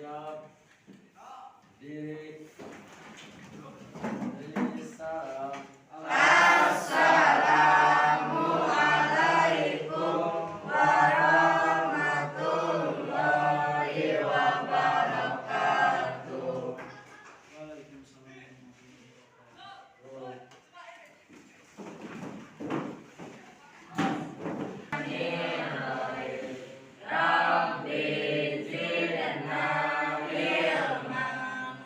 Siap. Diri. Diri salam. Assalamualaikum warahmatullahi wabarakatuh. Waalaikumsalam warahmatullahi Rabbi zidna ilman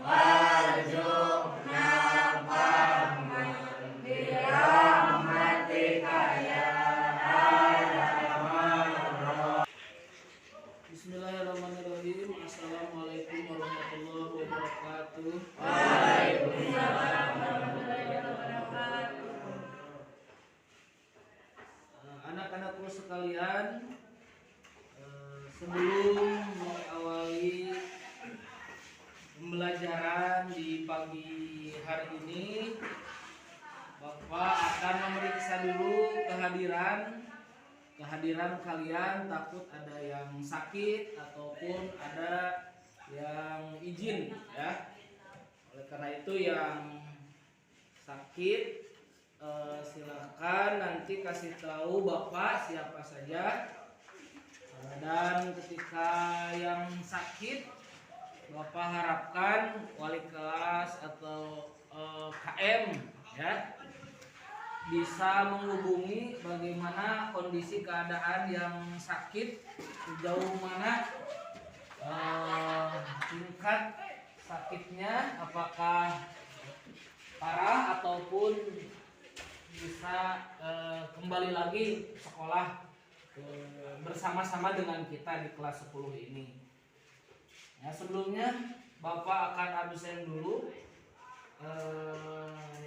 warzuqna fahman birahmatika ya arhamar. Bismillahirrahmanirrahim. Assalamualaikum warahmatullahi wabarakatuh. Waalaikumsalam warahmatullahi wabarakatuh. Anak-anakku sekalian, sebelum mengawali pembelajaran di pagi hari ini, Bapak akan memeriksa dulu kehadiran kalian. Takut ada yang sakit ataupun ada yang izin, ya. Oleh karena itu yang sakit silahkan nanti kasih tahu Bapak siapa saja. Dan ketika yang sakit, Bapak harapkan wali kelas atau KM, ya, bisa menghubungi bagaimana kondisi keadaan yang sakit, sejauh mana tingkat sakitnya, apakah parah ataupun bisa kembali lagi sekolah bersama-sama dengan kita di kelas 10 ini. Ya, sebelumnya Bapak akan absen dulu.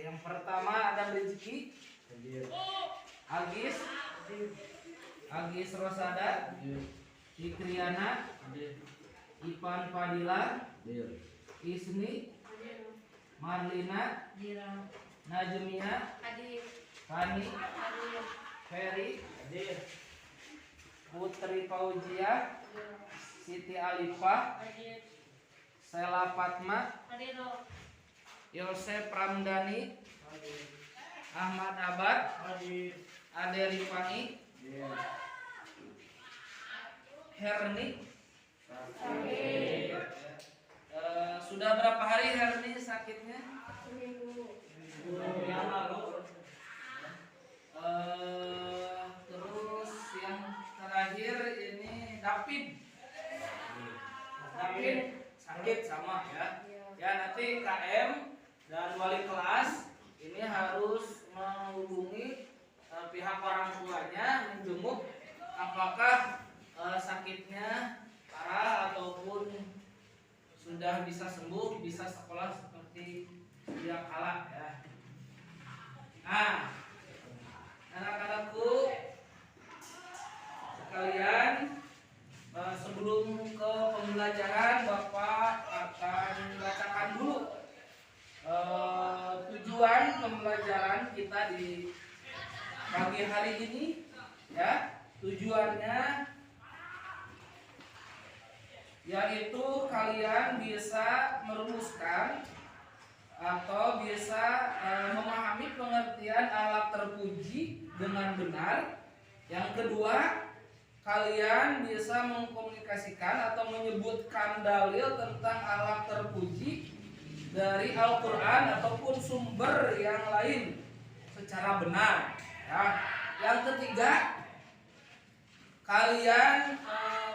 Yang pertama ada Rezeki, Agis Rosada, Ikriana, Ipan Padilla, Isni, Marlina, Najmia, Fani, Ferry, Putri Fauzia, Siti Alifah, Sela Fatma, Yosef Ramdhani, Ahmad Abad, Ade Rifani, Herni. Sudah berapa hari Herni sakitnya? Yang lalu. Terus yang terakhir ini David sakit sama, ya. Ya, nanti KM dan wali kelas ini harus menghubungi pihak orang tuanya, menjenguk apakah sakitnya parah ataupun sudah bisa sembuh, bisa sekolah seperti dia kala, ya. Nah, anak-anakku sekalian, sebelum ke pembelajaran, Bapak akan bacakan dulu tujuan pembelajaran kita di pagi hari ini, ya. Tujuannya yaitu kalian bisa merumuskan atau bisa memahami pengertian alat terpuji dengan benar. Yang kedua, kalian bisa mengkomunikasikan atau menyebutkan dalil tentang alat terpuji dari Al-Quran ataupun sumber yang lain secara benar, ya. Yang ketiga, kalian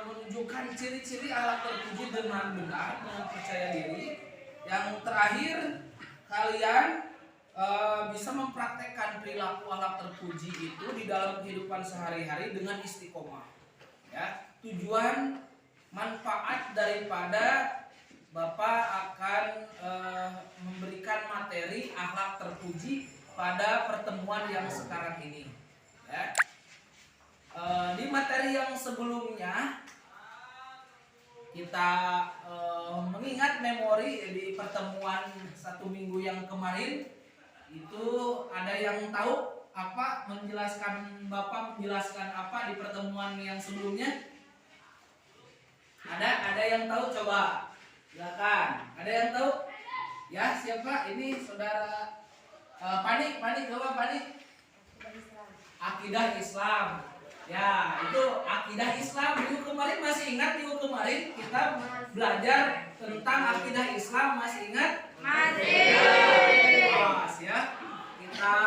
menunjukkan ciri-ciri alat terpuji dengan benar, dengan percaya diri. Yang terakhir, kalian bisa mempraktekkan perilaku alat terpuji itu di dalam kehidupan sehari-hari dengan istiqomah, ya. Tujuan manfaat daripada Bapak akan memberikan materi akhlak terpuji pada pertemuan yang sekarang ini, ya. Di materi yang sebelumnya kita mengingat memori di pertemuan 1 minggu yang kemarin. Itu ada yang tahu apa Bapak menjelaskan apa di pertemuan yang sebelumnya? Ada yang tahu, coba Silakan. Ada yang tahu? Ya, siapa? Ini saudara Pani, coba Pani. Akidah Islam. Ya, itu akidah Islam. Minggu kemarin masih ingat minggu kemarin kita belajar tentang akidah Islam, masih ingat? Masih. Pas ya. Kita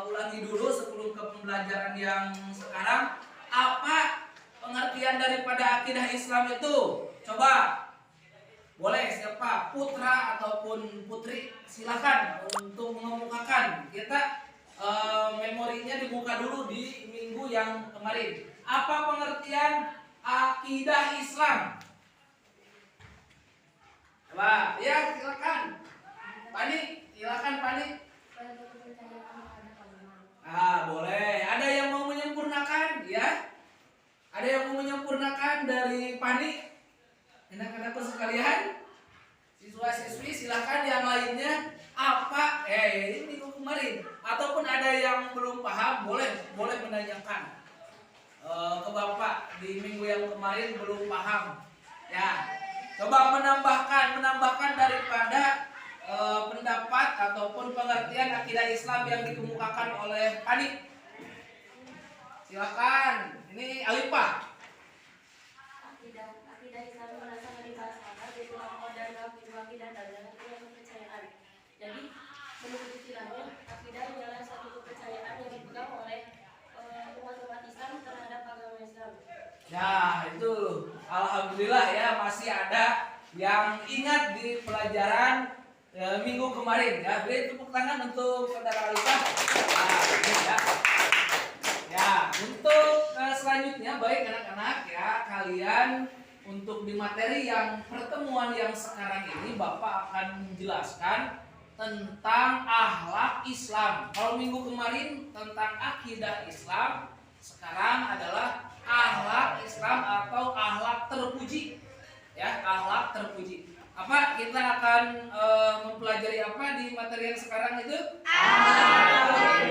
ulangi dulu sebelum ke pembelajaran yang sekarang. Apa pengertian daripada akidah Islam itu? Coba. Boleh siapa? Putra ataupun putri, silakan untuk mengemukakan. Kita memorinya dibuka dulu di minggu yang kemarin. Apa pengertian akidah Islam? Coba, ya silakan. Pani, silakan Pani. Boleh. Ada yang mau menyempurnakan, ya? Ada yang mau menyempurnakan dari Pani? Anak-anakku sekalian, siswa-siswi silakan yang lainnya apa? Ini minggu kemarin ataupun ada yang belum paham boleh menanyakan ke Bapak di minggu yang kemarin belum paham. Ya, coba menambahkan daripada pendapat ataupun pengertian akidah Islam yang dikemukakan oleh Pani. Silakan. Ini Alifah. Akidah Islam berasal dari bahasa Arab yaitu dan akidah adalah kepercayaan. Jadi menurut istilahnya akidah adalah satu kepercayaan yang dipegang oleh umat Islam terhadap agama Islam. Ya itu alhamdulillah ya masih ada yang ingat di pelajaran minggu kemarin ya. Beri tepuk tangan untuk saudara Alifah. Ya, untuk selanjutnya baik anak-anak ya, kalian untuk di materi yang pertemuan yang sekarang ini Bapak akan menjelaskan tentang akhlak Islam. Kalau minggu kemarin tentang akidah Islam, sekarang adalah akhlak Islam atau akhlak terpuji. Ya, akhlak terpuji. Apa kita akan mempelajari apa di materi yang sekarang itu? Akhlak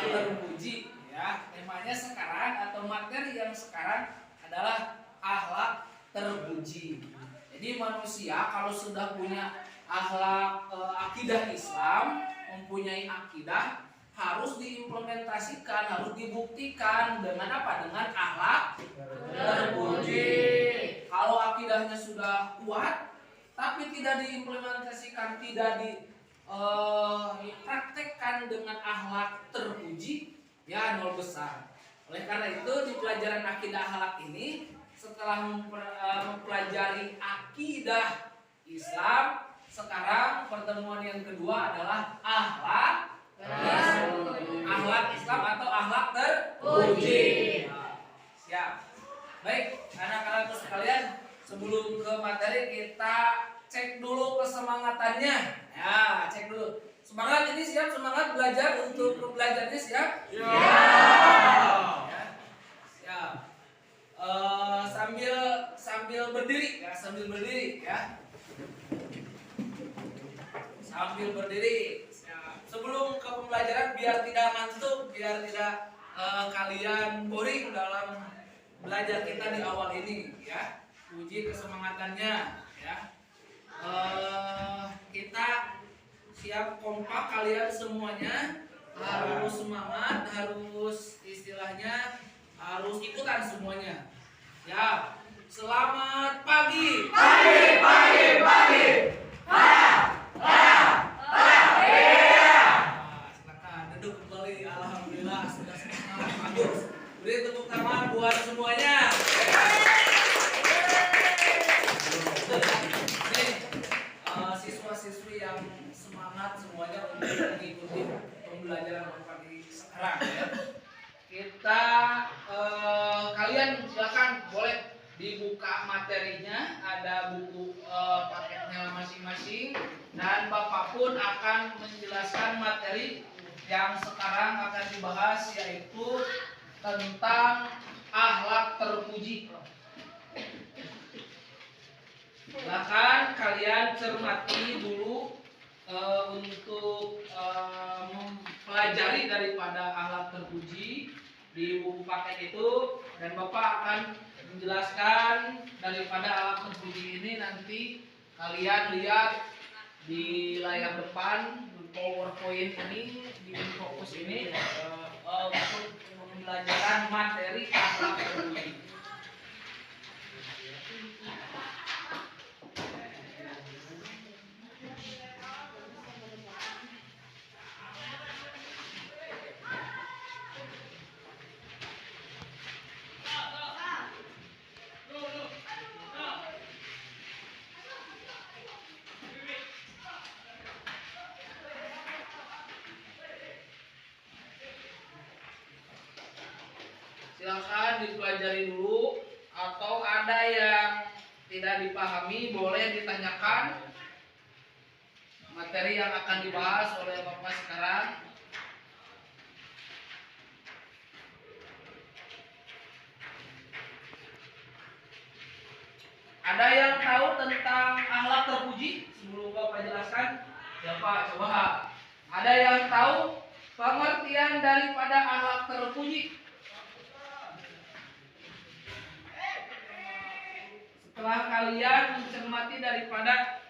terpuji. Ya, temanya sekarang atau materi yang sekarang adalah akhlak terpuji. Jadi manusia kalau sudah punya akhlak akidah Islam, mempunyai akidah, harus diimplementasikan, harus dibuktikan dengan apa? Dengan akhlak terpuji. Kalau akidahnya sudah kuat, tapi tidak diimplementasikan, tidak dipraktekkan dengan akhlak terpuji, ya nol besar. Oleh karena itu di pelajaran akidah akhlak ini setelah mempelajari akidah Islam, sekarang pertemuan yang kedua adalah akhlak Islam atau akhlak terpuji. Siap. Baik, anak-anakku sekalian, sebelum ke materi kita cek dulu kesemangatannya. Ya, cek dulu. Semangat ini siap, semangat belajar untuk belajarnya siap? Ya. Siap. Sambil berdiri ya, sambil berdiri. Siap. Sebelum ke pembelajaran biar tidak ngantuk, biar tidak kalian boring dalam belajar kita di awal ini ya. Uji kesemangatannya ya. Kita siap kompak, kalian semuanya harus semangat, harus istilahnya harus ikutan semuanya. Ya, selamat pagi. Pagi. Silakan duduk kembali. Alhamdulillah sudah semangat, bagus. Beri tepuk tangan buat semuanya. Siswa-siswi yang semangat semuanya untuk mengikuti pembelajaran pagi sekarang ya. Kita kalian silakan boleh dibuka materinya, ada buku paketnya masing-masing, dan Bapak pun akan menjelaskan materi yang sekarang akan dibahas, yaitu tentang akhlak terpuji. Silakan kalian cermati dulu untuk mempelajari daripada akhlak terpuji di buku paket itu, dan Bapak akan menjelaskan daripada alat terpuji ini nanti kalian lihat di layar depan PowerPoint ini di fokus ini untuk pembelajaran materi akhlak terpuji. Silakan dipelajari dulu, atau ada yang tidak dipahami boleh ditanyakan materi yang akan dibahas oleh Bapak sekarang. Ada yang tahu tentang akhlak terpuji sebelum Bapak jelaskan? Ya Pak, coba. Ada yang tahu pengertian daripada akhlak terpuji? Setelah kalian mencermati daripada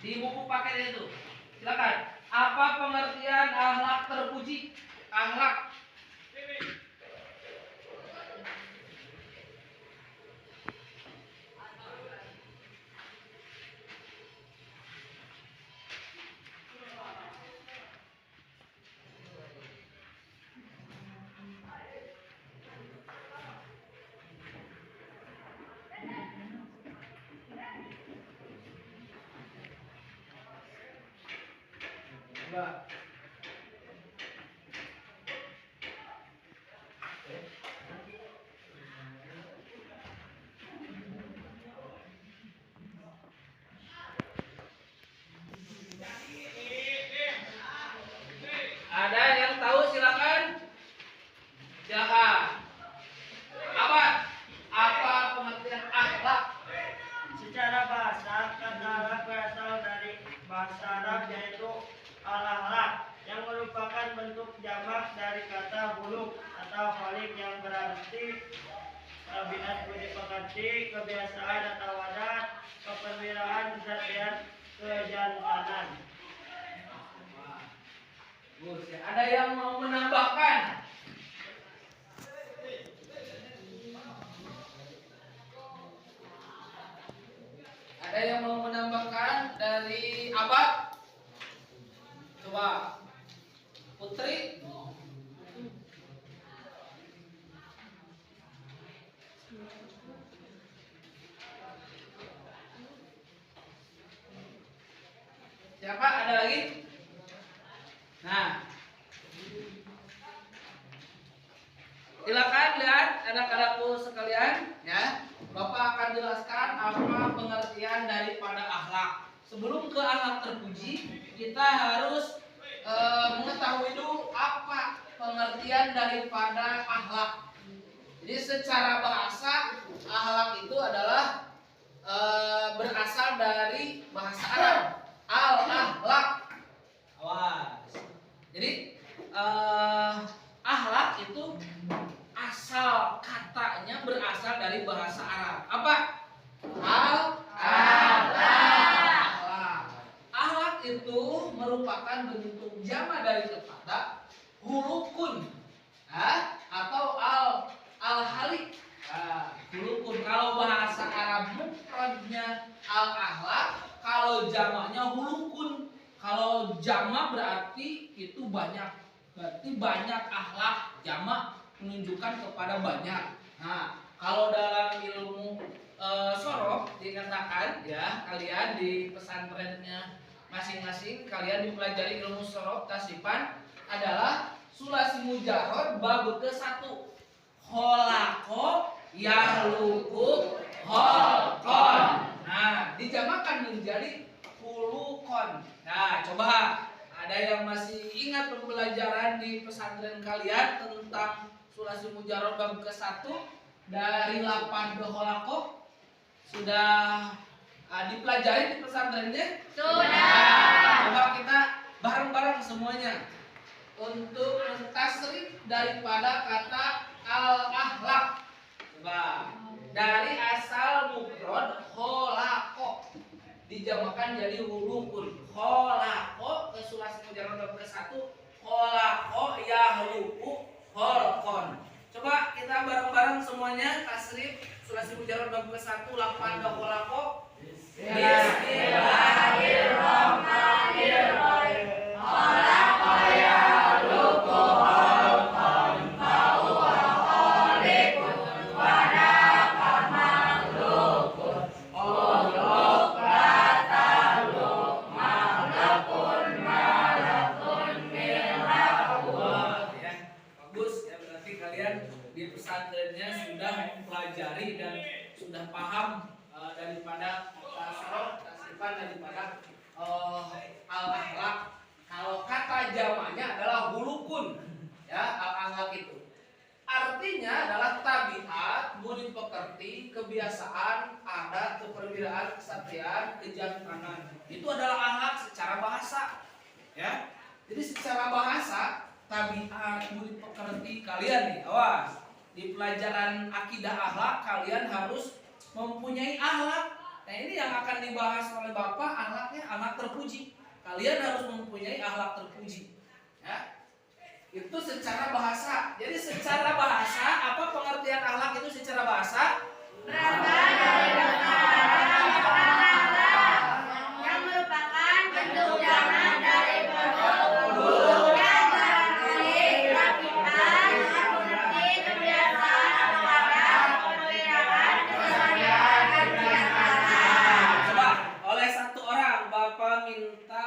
di buku paket itu, silakan. Apa pengertian akhlak terpuji? Akhlak. Coba. Ada yang tahu silakan. Silakan. Apa pengertian akhlak? Secara bahasa, kata akhlak berasal dari bahasa Arab yaitu al-akhlak yang merupakan bentuk jamak dari kata huluk atau khaliq yang berarti tabiat budi pekerti, kebiasaan atau adat, keperwiraan, kesatian, kejantanan. Bagus ya. Ada yang mau menambahkan? Ada yang mau menambahkan dari Abad? Coba. Putri? Siapa? Ada lagi? Nah, silakan lihat anak-anakku sekalian, ya. Bapak akan jelaskan apa pengertian daripada akhlak. Sebelum ke akhlak terpuji, kita harus mengetahui dulu apa pengertian daripada akhlak. Jadi secara bahasa, akhlak itu adalah berasal dari bahasa Arab, al-akhlak. Awas. Jadi akhlak itu asal katanya berasal dari bahasa Arab. Apa? Akhlak. Akhlak itu merupakan bentuk jamak dari kata hulukun, atau al-halik. Hulukun. Kalau bahasa Arab mufradnya al-akhlak, kalau jamaknya hulukun. Kalau jamak berarti itu banyak. Berarti banyak akhlak, jamak menunjukkan kepada banyak. Nah, kalau dalam ilmu sorof dikatakan, ya, kalian di pesantrennya masing-masing kalian dipelajari ilmu sorof tasrifan adalah sulasi mujarrad bab ke-1. Kholaqo yahluqu kholqon. Nah, dijamakkan menjadi hulukon. Nah, coba ada yang masih ingat pembelajaran di pesantren kalian tentang sulasi mujarrad bab ke-1 dari 8 ke kholaqo? Sudah dipelajari di pesantrennya? Sudah. Nah, coba kita bareng-bareng semuanya untuk mentasrif daripada kata al-akhlak. Coba. Dari asal mufrad kholaqo dijamakan jadi hulukun. Kholaqo ke sulasi mujarrad bab ke-1, kholaqo yahluqu kholqon. Coba kita bareng-bareng semuanya tasrif sulasi mujarrad bab ke-1 lafal kholaqo. Bismillahirrahmanirrahim. Khalaqa yahluqu kholqon fa huwa khaliqun wa daqa makhluqun. Khuluq la takhluq makhlukun malakun milakun. Ya, bagus ya, berarti kalian di pesantrennya sudah mempelajari dan sudah paham daripada tasrifan daripada al-akhlak. Kalau kata jamaknya adalah hulukun, ya, al-akhlak itu artinya adalah tabiat, budi pekerti, kebiasaan, adat, keperwiraan, kesatriaan, kejantanan. Itu adalah akhlak secara bahasa, ya. Jadi secara bahasa tabiat, budi pekerti kalian nih, awas di pelajaran akidah akhlak kalian harus mempunyai akhlak. Nah ini yang akan dibahas oleh Bapak, akhlaknya akhlak terpuji. Kalian harus mempunyai akhlak terpuji, ya. Itu secara bahasa. Jadi secara bahasa apa pengertian akhlak itu secara bahasa? Berasal dari bahasa Arab yang merupakan bentuk jamak dari bentuk yang berarti tabiat, mengerti, kebiasaan atau adat, perwiraan, keseharian, dan kegiatan. Coba oleh satu orang Bapak minta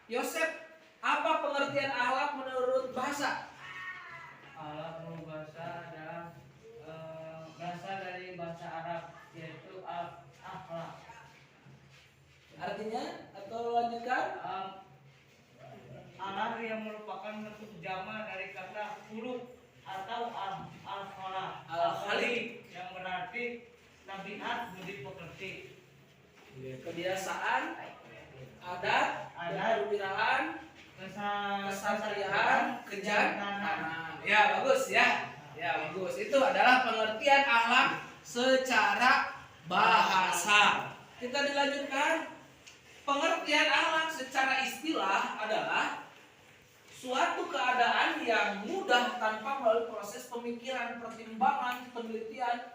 Yosef, apa pengertian akhlak menurut bahasa? Akhlak menurut bahasa adalah berasal dari bahasa Arab yaitu akhlak. Artinya atau lanjutkan? Akhlak yang merupakan bentuk jama dari kata huluk atau al-khalaq. Al-khaliq yang berarti tabiat, budi pekerti. Kebiasaan, adat, perwiraan, kesatriaan, kejantanan. Ya bagus ya. Ya bagus. Itu adalah pengertian akhlak secara bahasa. Kita dilanjutkan. Pengertian akhlak secara istilah adalah suatu keadaan yang mudah tanpa melalui proses pemikiran, pertimbangan, penelitian.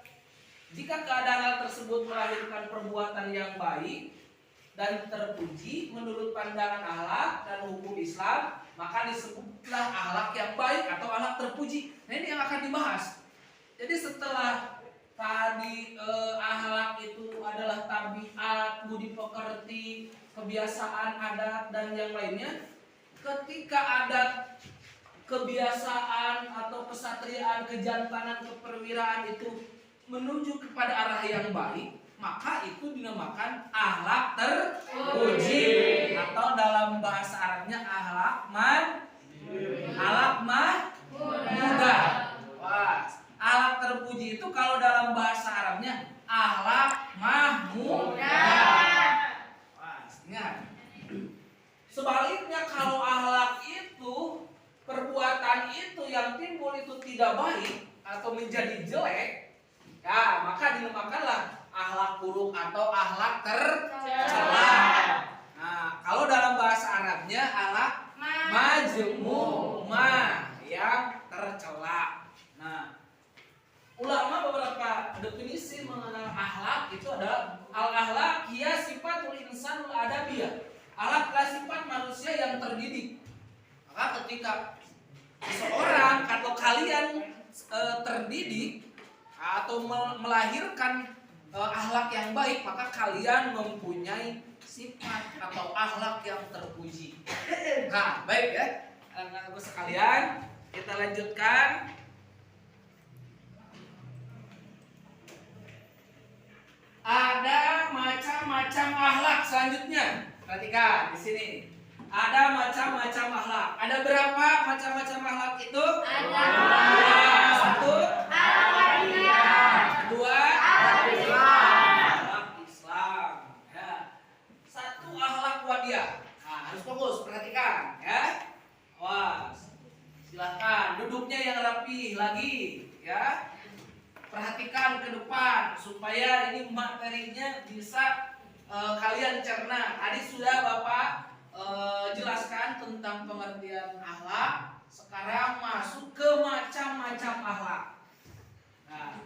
Jika keadaan tersebut melahirkan perbuatan yang baik dan terpuji menurut pandangan akhlak dan hukum Islam, maka disebutlah akhlak yang baik atau akhlak terpuji. Nah ini yang akan dibahas. Jadi setelah tadi akhlak itu adalah tabiat, budi pekerti, kebiasaan, adat dan yang lainnya. Ketika adat, kebiasaan atau kesatriaan, kejantanan, keperwiraan itu menuju kepada arah yang baik, maka itu dinamakan akhlak terpuji atau dalam bahasa Arabnya akhlak mahmudah. Wah, akhlak terpuji itu kalau dalam bahasa Arabnya akhlak mahmudah. Wah, ingat. Sebaliknya kalau akhlak itu, perbuatan itu yang timbul itu tidak baik atau menjadi jelek, ya maka dinamakanlah akhlak buruk atau akhlak tercela. Nah, kalau dalam bahasa Arabnya akhlak majmumah yang tercela. Nah, ulama beberapa definisi mengenal akhlak itu adalah al-akhlak hiya sifatul insanul adabiyah. Akhlak adalah sifat manusia yang terdidik. Maka ketika seseorang atau kalian terdidik atau melahirkan akhlak yang baik, maka kalian mempunyai sifat atau akhlak yang terpuji. Nah, baik ya, anak-anakku sekalian, kita lanjutkan. Ada macam-macam akhlak selanjutnya. Perhatikan di sini. Ada macam-macam akhlak. Ada berapa macam-macam akhlak itu? Ada. Satu. Dua. Akhlak Islam. Ya. Satu akhlak wadiah. Nah, harus fokus, perhatikan ya. Wah, silahkan duduknya yang rapi lagi ya. Perhatikan ke depan. kalian cerna. Tadi sudah Bapak jelaskan tentang pengertian akhlak. Sekarang masuk ke macam-macam akhlak. Nah,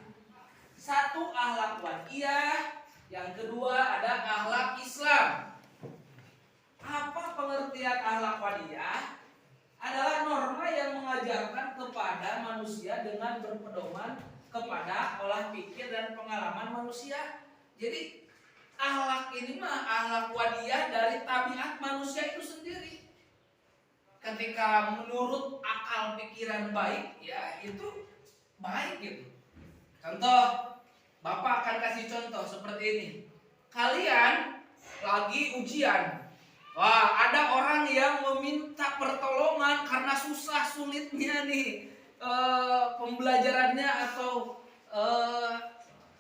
satu akhlak wadiyah, yang kedua ada akhlak Islam. Apa pengertian akhlak wadiyah? Adalah norma yang mengajarkan kepada manusia dengan berpedoman kepada olah pikir dan pengalaman manusia. Jadi akhlak ini mah akhlak wadiyah dari tabiat manusia itu sendiri. Ketika menurut akal pikiran baik, ya itu baik gitu. Contoh, Bapak akan kasih contoh seperti ini. Kalian lagi ujian. Wah, ada orang yang meminta pertolongan karena susah sulitnya nih pembelajarannya atau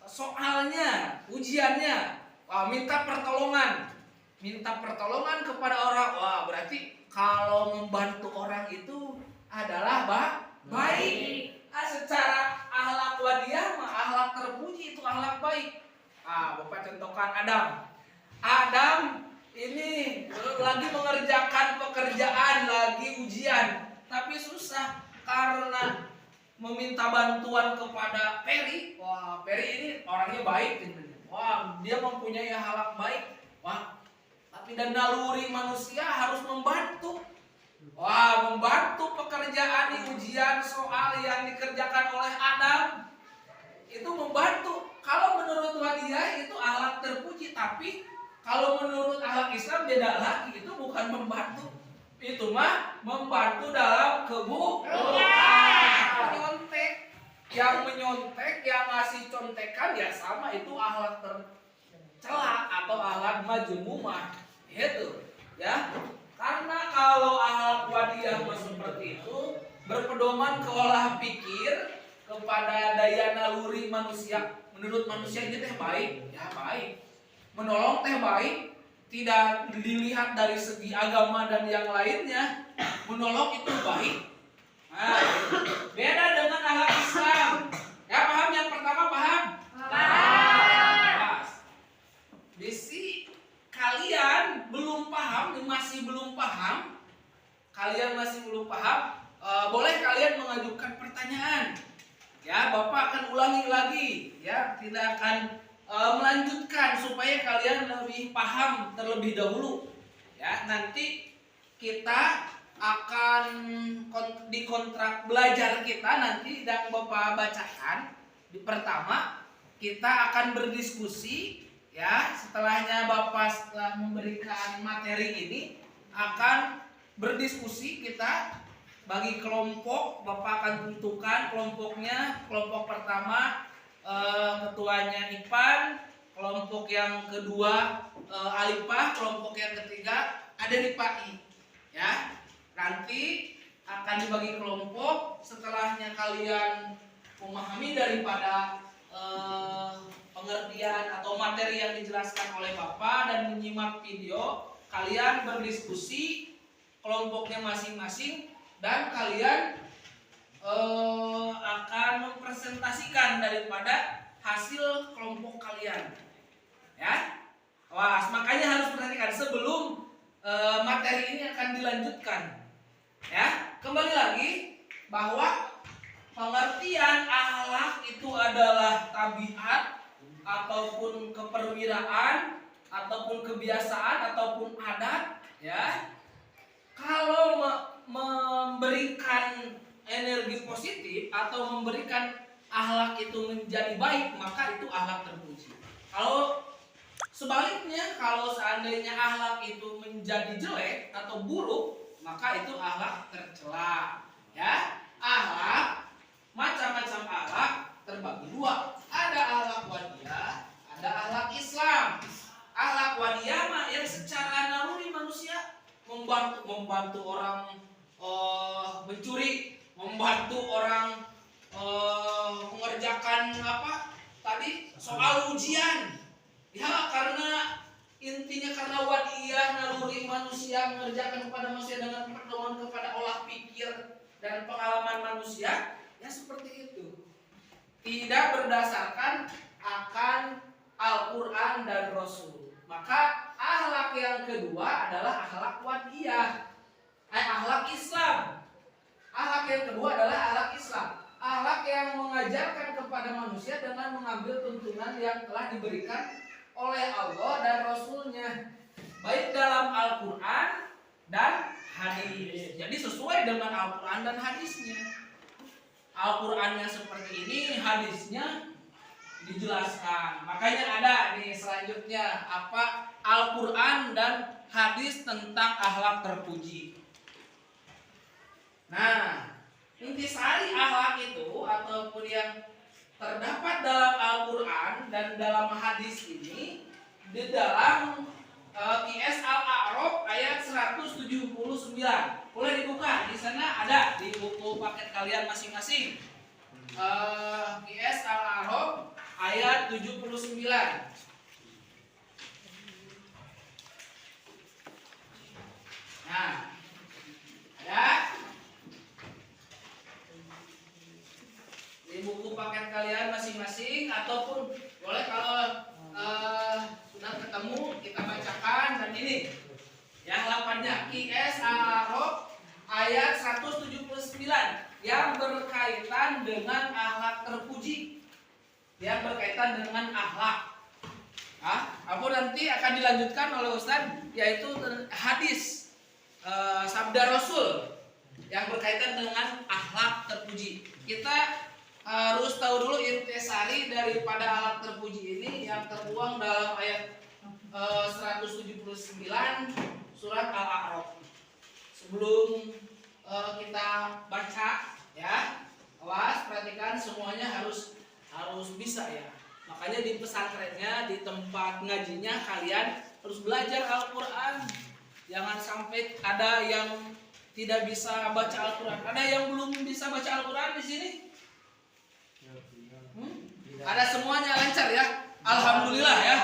soalnya, ujiannya. Wah, minta pertolongan kepada orang. Wah, berarti kalau membantu orang itu adalah baik. Secara akhlak wadiyah mah akhlak terpuji itu akhlak baik. Bapak contohkan Adam ini lagi mengerjakan pekerjaan, lagi ujian, tapi susah karena meminta bantuan kepada Peri. Wah, Peri ini orangnya baik gitu. Wah, dia mempunyai akhlak baik. Wah, tapi dan naluri manusia harus membantu. Wah, membantu pekerjaan di ujian soal yang dikerjakan oleh Adam. Itu membantu. Kalau menurut wadiyah itu akhlak terpuji, tapi kalau menurut akhlak Islam beda lagi. Itu bukan membantu. Itu mah membantu dalam keburukan. Menyontek. Yang menyontek, yang ngasih contekan ya sama, itu akhlak tercela atau akhlak majmumah. Itu, ya. Karena kalau akhlak wadiyah seperti itu berpedoman ke olah pikir kepada daya naluri manusia. Menurut manusia ini teh baik, ya baik. Menolong teh baik, tidak dilihat dari segi agama dan yang lainnya. Menolong itu baik. Nah, beda dengan akhlak Islam. Ya paham yang pertama paham? Paham. Bisi kalian belum paham, masih belum paham. Boleh kalian mengajukan pertanyaan. Ya, Bapak akan ulangi lagi. Ya, tidak akan melanjutkan supaya kalian lebih paham terlebih dahulu. Ya, nanti kita akan di kontrak belajar kita nanti yang Bapak bacakan. Di pertama kita akan berdiskusi, ya. Setelahnya Bapak setelah memberikan materi ini akan berdiskusi, kita bagi kelompok. Bapak akan tentukan kelompoknya. Kelompok pertama ketuanya Ipan, kelompok yang kedua Alipah, kelompok yang ketiga ada di PAI. Ya, nanti akan dibagi kelompok. Setelahnya kalian memahami daripada pengertian atau materi yang dijelaskan oleh Bapak dan menyimak video, kalian berdiskusi kelompoknya masing-masing dan kalian akan mempresentasikan daripada hasil kelompok kalian. Ya, wah, makanya harus perhatikan sebelum materi ini akan dilanjutkan. Ya, kembali lagi bahwa pengertian akhlak itu adalah tabiat ataupun keperwiraan ataupun kebiasaan ataupun adat. Ya, kalau memberikan energi positif atau memberikan akhlak itu menjadi baik, maka itu akhlak terpuji. Kalau sebaliknya, kalau seandainya akhlak itu menjadi jelek atau buruk, maka itu akhlak tercela. Ya, akhlak, macam-macam akhlak terbagi dua. Ada akhlak wadiyah, ada akhlak Islam. Akhlak wadiyah mah yang secara naluri manusia membantu orang mencuri, membantu orang mengerjakan soal ujian. Ya, karena intinya karena wadiyah naluri manusia mengerjakan kepada manusia dengan pedoman kepada olah pikir dan pengalaman manusia, ya seperti itu. Tidak berdasarkan akan Al-Quran dan Rasul. Maka akhlak yang kedua adalah akhlak wadiyah, akhlak Islam. Akhlak yang kedua adalah akhlak Islam, akhlak yang mengajarkan kepada manusia dengan mengambil tuntunan yang telah diberikan oleh Allah dan Rasul-Nya, baik dalam Al-Quran dan hadis. Jadi sesuai dengan Al-Quran dan hadisnya. Al-Qurannya seperti ini, hadisnya dijelaskan. Makanya ada nih selanjutnya apa, Al-Quran dan hadis tentang akhlak terpuji. Nah, intisari akhlak itu ataupun yang terdapat dalam Al-Quran dan dalam hadis ini di dalam QS Al-A'raf ayat 179. Boleh dibuka, di sana ada di buku paket kalian masing-masing. QS Al-A'raf ayat 79. Nah, ada di buku paket kalian masing-masing, ataupun boleh kalau sudah ketemu kita bacakan. Dan ini ya halamannya QS Al-A'raf ayat 179 yang berkaitan dengan akhlak terpuji, yang berkaitan dengan akhlak. Apa nanti akan dilanjutkan oleh Ustaz, yaitu hadis sabda Rasul yang berkaitan dengan akhlak terpuji. Kita harus tahu dulu intisari daripada akhlak terpuji ini yang tertuang dalam ayat 179 surat Al-A'raf. Sebelum kita baca ya, awas perhatikan semuanya harus bisa ya. Makanya di pesantrennya, di tempat ngajinya kalian harus belajar Al-Quran. Jangan sampai ada yang tidak bisa baca Al-Quran. Ada yang belum bisa baca Al-Quran di sini? Ada semuanya lancar ya? Alhamdulillah ya.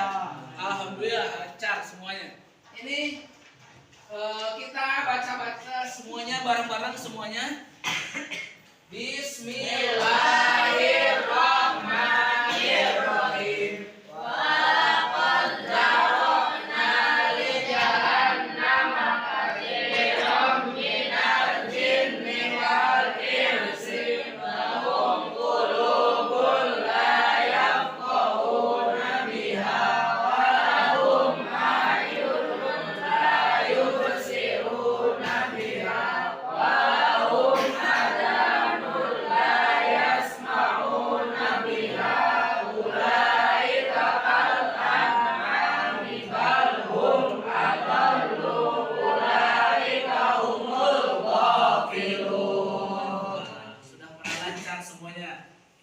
Alhamdulillah lancar semuanya. Ini kita baca-baca semuanya bareng-bareng semuanya. Bismillahirrahmanirrahim.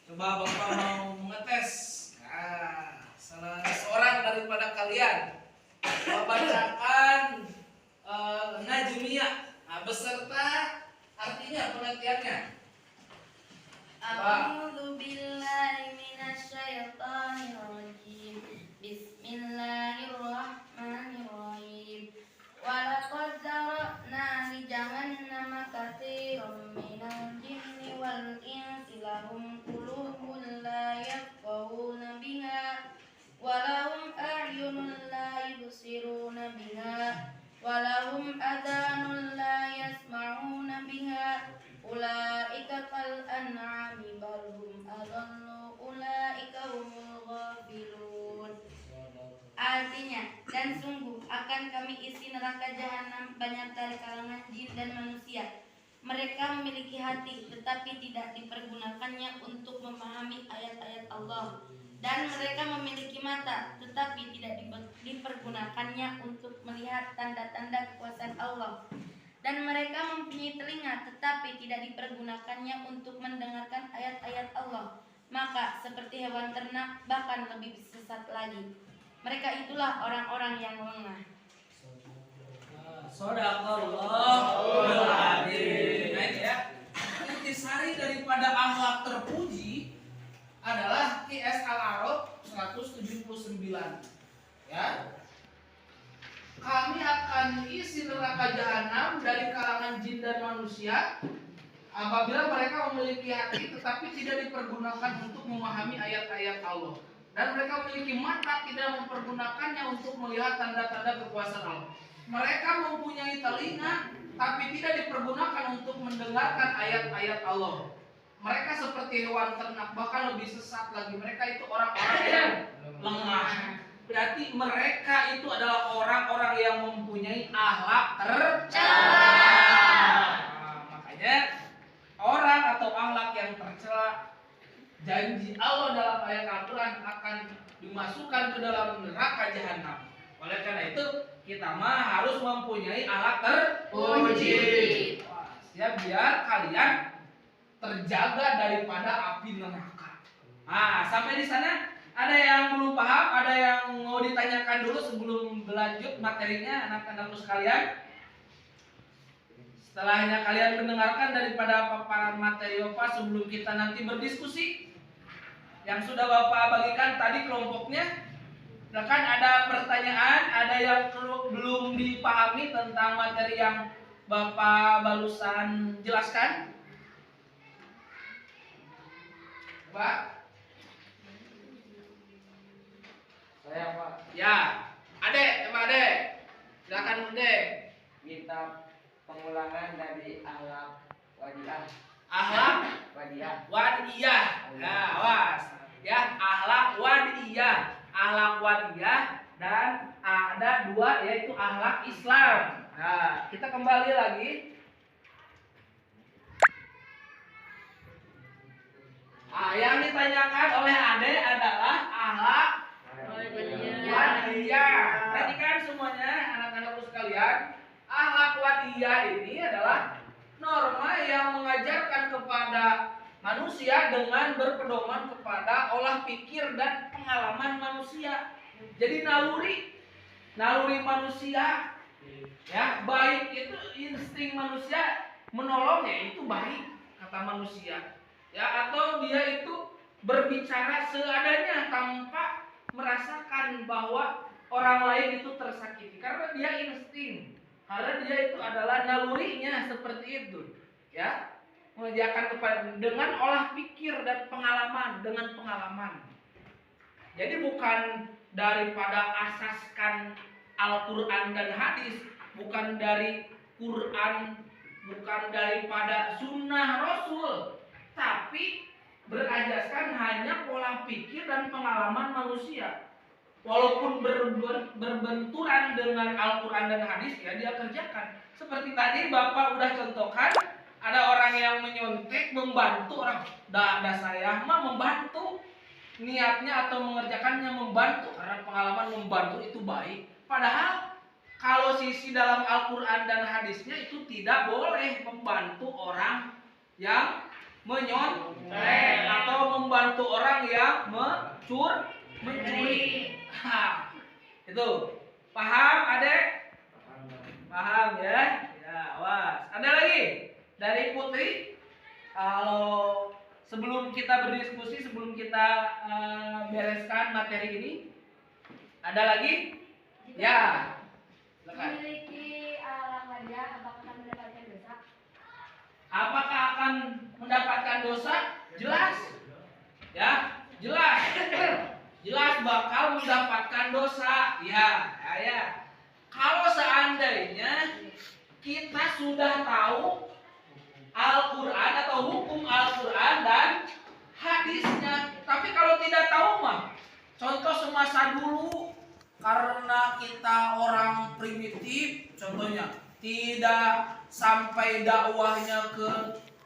Coba Bapak mau mengetes. Nah, salah seorang daripada kalian membacakan Najmiyah beserta artinya, pengertiannya. A'udzu billahi minasyaitonir rajim. Bismillahirrahmanirrahim. Walaqad zara'na li jahannama katsiran minal jinni wal insi lahum qulubun la yafqahuna biha wa lahum a'yunun la yubsiruna biha wa lahum adhanun la yasma'una biha ulaika kal an'ami bal hum adallu ulaika humul ghafilun. Artinya, dan sungguh akan kami isi neraka jahanam banyak dari kalangan jin dan manusia. Mereka memiliki hati tetapi tidak dipergunakannya untuk memahami ayat-ayat Allah, dan mereka memiliki mata tetapi tidak dipergunakannya untuk melihat tanda-tanda kekuasaan Allah, dan mereka mempunyai telinga tetapi tidak dipergunakannya untuk mendengarkan ayat-ayat Allah. Maka seperti hewan ternak, bahkan lebih sesat lagi. Mereka itulah orang-orang yang lengah. Shadaqallahul adzim. Nah ini ya, intisari daripada akhlak terpuji adalah QS Al-A'raf 179. Ya. Kami akan isi neraka jahanam dari kalangan jin dan manusia apabila mereka memiliki hati tetapi tidak dipergunakan untuk memahami ayat-ayat Allah, Dan mereka memiliki mata tidak mempergunakannya untuk melihat tanda-tanda kekuasaan Allah. Mereka mempunyai telinga tapi tidak dipergunakan untuk mendengarkan ayat-ayat Allah. Mereka seperti hewan ternak, bahkan lebih sesat lagi. Mereka itu orang-orang yang lemah. Berarti mereka itu adalah orang-orang yang mempunyai akhlak tercela. Makanya orang atau akhlak yang tercela, janji Allah dalam ayat Al-Quran akan dimasukkan ke dalam neraka jahanam. Oleh karena itu kita mah harus mempunyai akhlak terpuji. Ya, biar kalian terjaga daripada api neraka. Nah, sampai di sana ada yang belum paham, ada yang mau ditanyakan dulu sebelum berlanjut materinya anak-anakku sekalian. Setelahnya kalian mendengarkan daripada paparan materi Bapak sebelum kita nanti berdiskusi. Yang sudah Bapak bagikan tadi kelompoknya, silakan ada pertanyaan, ada yang belum dipahami tentang materi yang Bapak barusan jelaskan? Pak? Saya Pak. Ya, Adek, coba Adek. Silakan Adek. Minta pengulangan dari akhlak wadiyah. Akhlak Wadiyah. wadiyah. Nah, awas. Ya, akhlak wadiyah. Akhlak wadiyah dan ada dua yaitu akhlak Islam. Nah, kita kembali lagi. Yang ditanyakan oleh Ade adalah akhlak wadiyah. Perhatikan semuanya anak-anakku sekalian. Akhlak wadiyah ini adalah norma yang mengajarkan kepada manusia dengan berpedoman kepada olah pikir dan pengalaman manusia. Jadi naluri manusia, ya, baik itu insting manusia menolong, ya itu baik kata manusia. Ya, atau dia itu berbicara seadanya tanpa merasakan bahwa orang lain itu tersakiti karena dia insting, karena dia itu adalah nalurinya seperti itu, ya, mengajarkan kepada dengan olah pikir dan dengan pengalaman. Jadi bukan daripada asaskan Al-Quran dan hadis, bukan dari Quran, bukan daripada sunnah Rasul, tapi berajaskan hanya pola pikir dan pengalaman manusia. Walaupun berbenturan dengan Al-Quran dan hadis, ya dia kerjakan. Seperti tadi Bapak udah contohkan, ada orang yang menyontek membantu orang. Ada saya mah membantu, niatnya atau mengerjakannya membantu karena pengalaman membantu itu baik. Padahal kalau sisi dalam Al-Quran dan hadisnya itu tidak boleh membantu orang yang menyontek atau membantu orang yang mencuri. Itu paham Adek? Paham ya? Ya, awas. Ada lagi dari Putri? Kalau sebelum kita berdiskusi, sebelum kita bereskan materi ini, ada lagi? Ya. Memiliki akhlak wadiyah, apakah akan mendapatkan dosa? Apakah akan mendapatkan dosa? Jelas. Ya, jelas. Jelas bakal mendapatkan dosa. Ya. Kalau seandainya kita sudah tahu Al-Quran atau hukum Al-Quran dan hadisnya, tapi kalau tidak tahu mah, contoh semasa dulu karena kita orang primitif, contohnya tidak sampai dakwahnya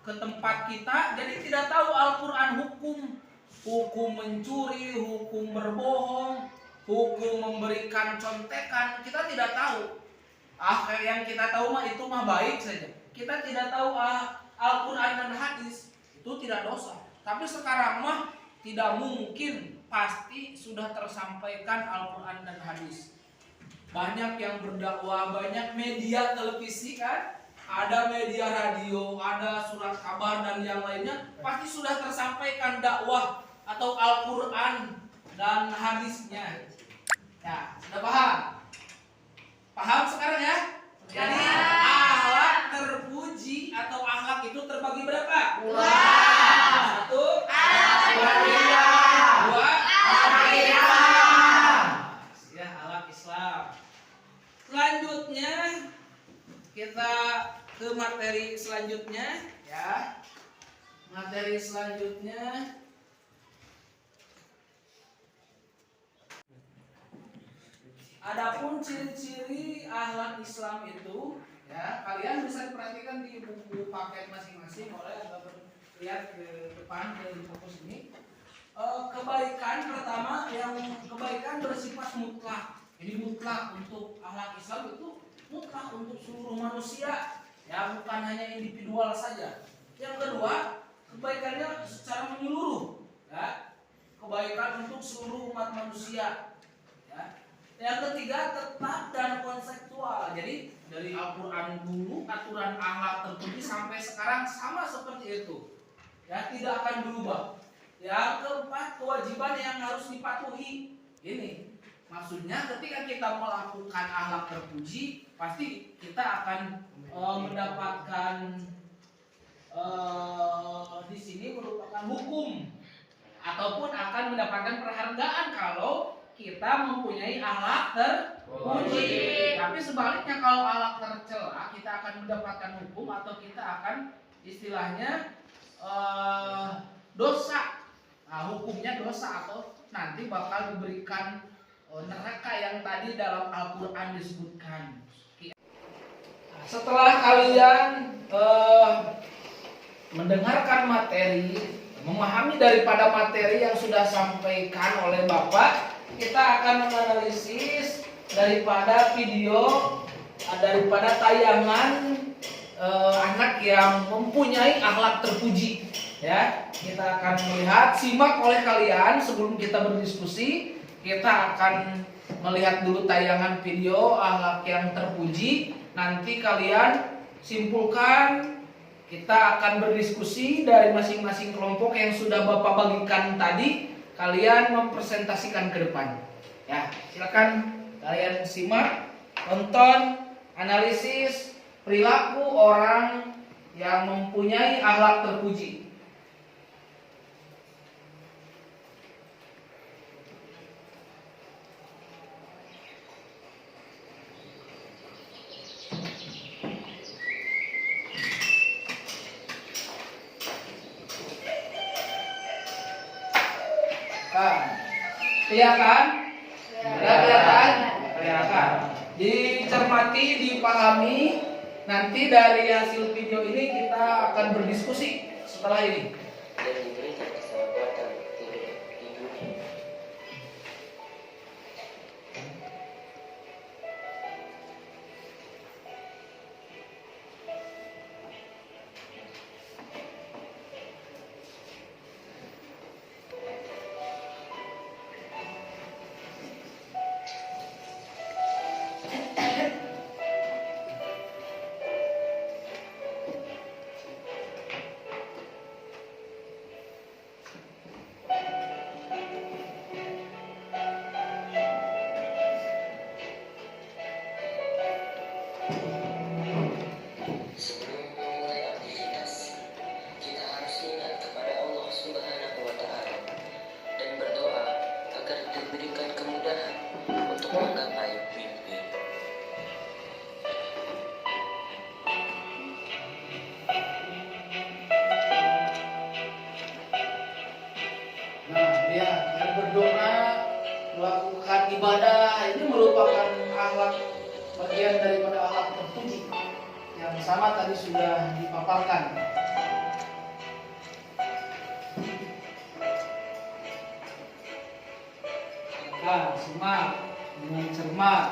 ke tempat kita, jadi tidak tahu Al-Quran hukum mencuri, hukum berbohong, hukum memberikan contekan, kita tidak tahu. Yang kita tahu mah itu mah baik saja. Kita tidak tahu Al-Quran dan hadis, itu tidak dosa. Tapi sekarang mah tidak mungkin, pasti sudah tersampaikan Al-Quran dan hadis. Banyak yang berdakwah, banyak media televisi kan, ada media radio, ada surat kabar dan yang lainnya, pasti sudah tersampaikan dakwah atau Al-Quran dan hadisnya. Ya, sudah paham? Paham sekarang ya? Jadi akhlak terpuji atau akhlak itu terbagi berapa? 1. Dua. Selanjutnya kita ke materi selanjutnya ya. Materi selanjutnya adapun ciri-ciri akhlak Islam itu ya, kalian bisa diperhatikan di buku paket masing-masing. Oleh lihat ke depan ke buku sini. Kebaikan pertama, yang kebaikan bersifat mutlak. Jadi mutlak untuk akhlak Islam itu mutlak untuk seluruh manusia, ya bukan hanya individual saja. Yang kedua, kebaikannya secara menyeluruh, ya, kebaikan untuk seluruh umat manusia. Ya. Yang ketiga, tetap dan konseptual. Jadi dari Al-Quran dulu aturan akhlak terpuji sampai sekarang sama seperti itu, ya tidak akan berubah. Yang keempat, kewajiban yang harus dipatuhi. Ini maksudnya ketika kita melakukan akhlak terpuji, pasti kita akan mendapatkan di sini merupakan hukum ataupun akan mendapatkan penghargaan kalau kita mempunyai akhlak terpuji. Tapi sebaliknya kalau akhlak tercela, kita akan mendapatkan hukum atau kita akan istilahnya dosa. Nah, hukumnya dosa atau nanti bakal diberikan neraka yang tadi dalam Al-Quran disebutkan. Setelah kalian mendengarkan materi, memahami daripada materi yang sudah sampaikan oleh Bapak, kita akan menganalisis daripada video, daripada tayangan anak yang mempunyai akhlak terpuji. Ya, kita akan melihat, simak oleh kalian sebelum kita berdiskusi. Kita akan melihat dulu tayangan video akhlak yang terpuji. Nanti kalian simpulkan. Kita akan berdiskusi dari masing-masing kelompok yang sudah Bapak bagikan tadi. Kalian mempresentasikan ke depan. Ya, silakan kalian simak, tonton, analisis perilaku orang yang mempunyai akhlak terpuji. Kelihatan? Kelihatan? Kelihatan. Dicermati, dipahami. Nanti dari hasil video ini kita akan berdiskusi setelah ini. Ibadah ini merupakan akhlak, bagian daripada akhlak terpuji yang sama tadi sudah dipaparkan. Maka simak dengan cermat.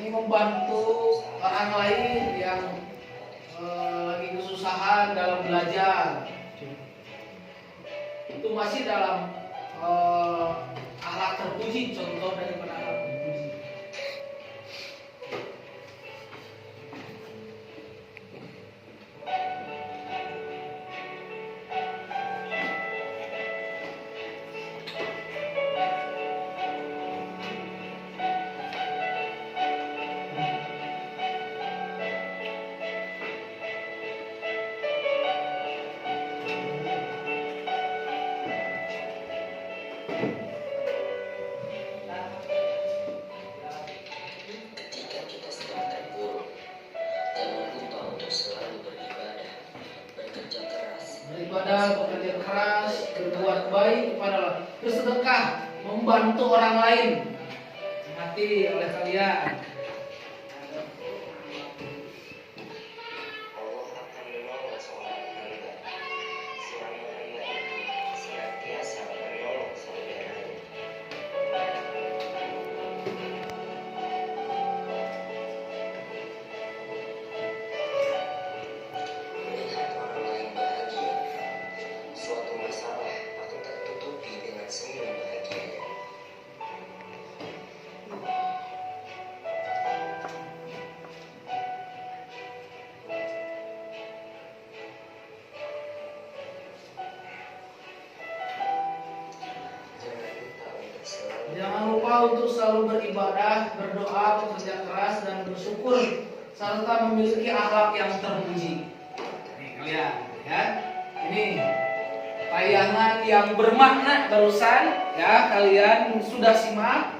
ini membantu orang lain yang lagi kesusahan dalam belajar. Itu masih dalam akhlak terpuji, contoh daripada akhlak terpuji. Ketika kita sedang terpuruk, jangan lupa untuk selalu beribadah, bekerja keras. Beribadah, bekerja keras, berbuat baik kepada bersedekah, membantu orang lain. Hati oleh kalian. Allah akan menolong seorang hamba selama hamba itu senantiasa menolong saudaranya. Melihat orang lain bahagia, suatu masalah akan tertutupi dengan senyum bahagianya. Jangan lupa untuk selalu beribadah, berdoa, bekerja keras, dan bersyukur, serta memiliki akhlak yang terpuji. Nih kalian, ya. Ini tayangan yang bermakna barusan, ya. Kalian sudah simak,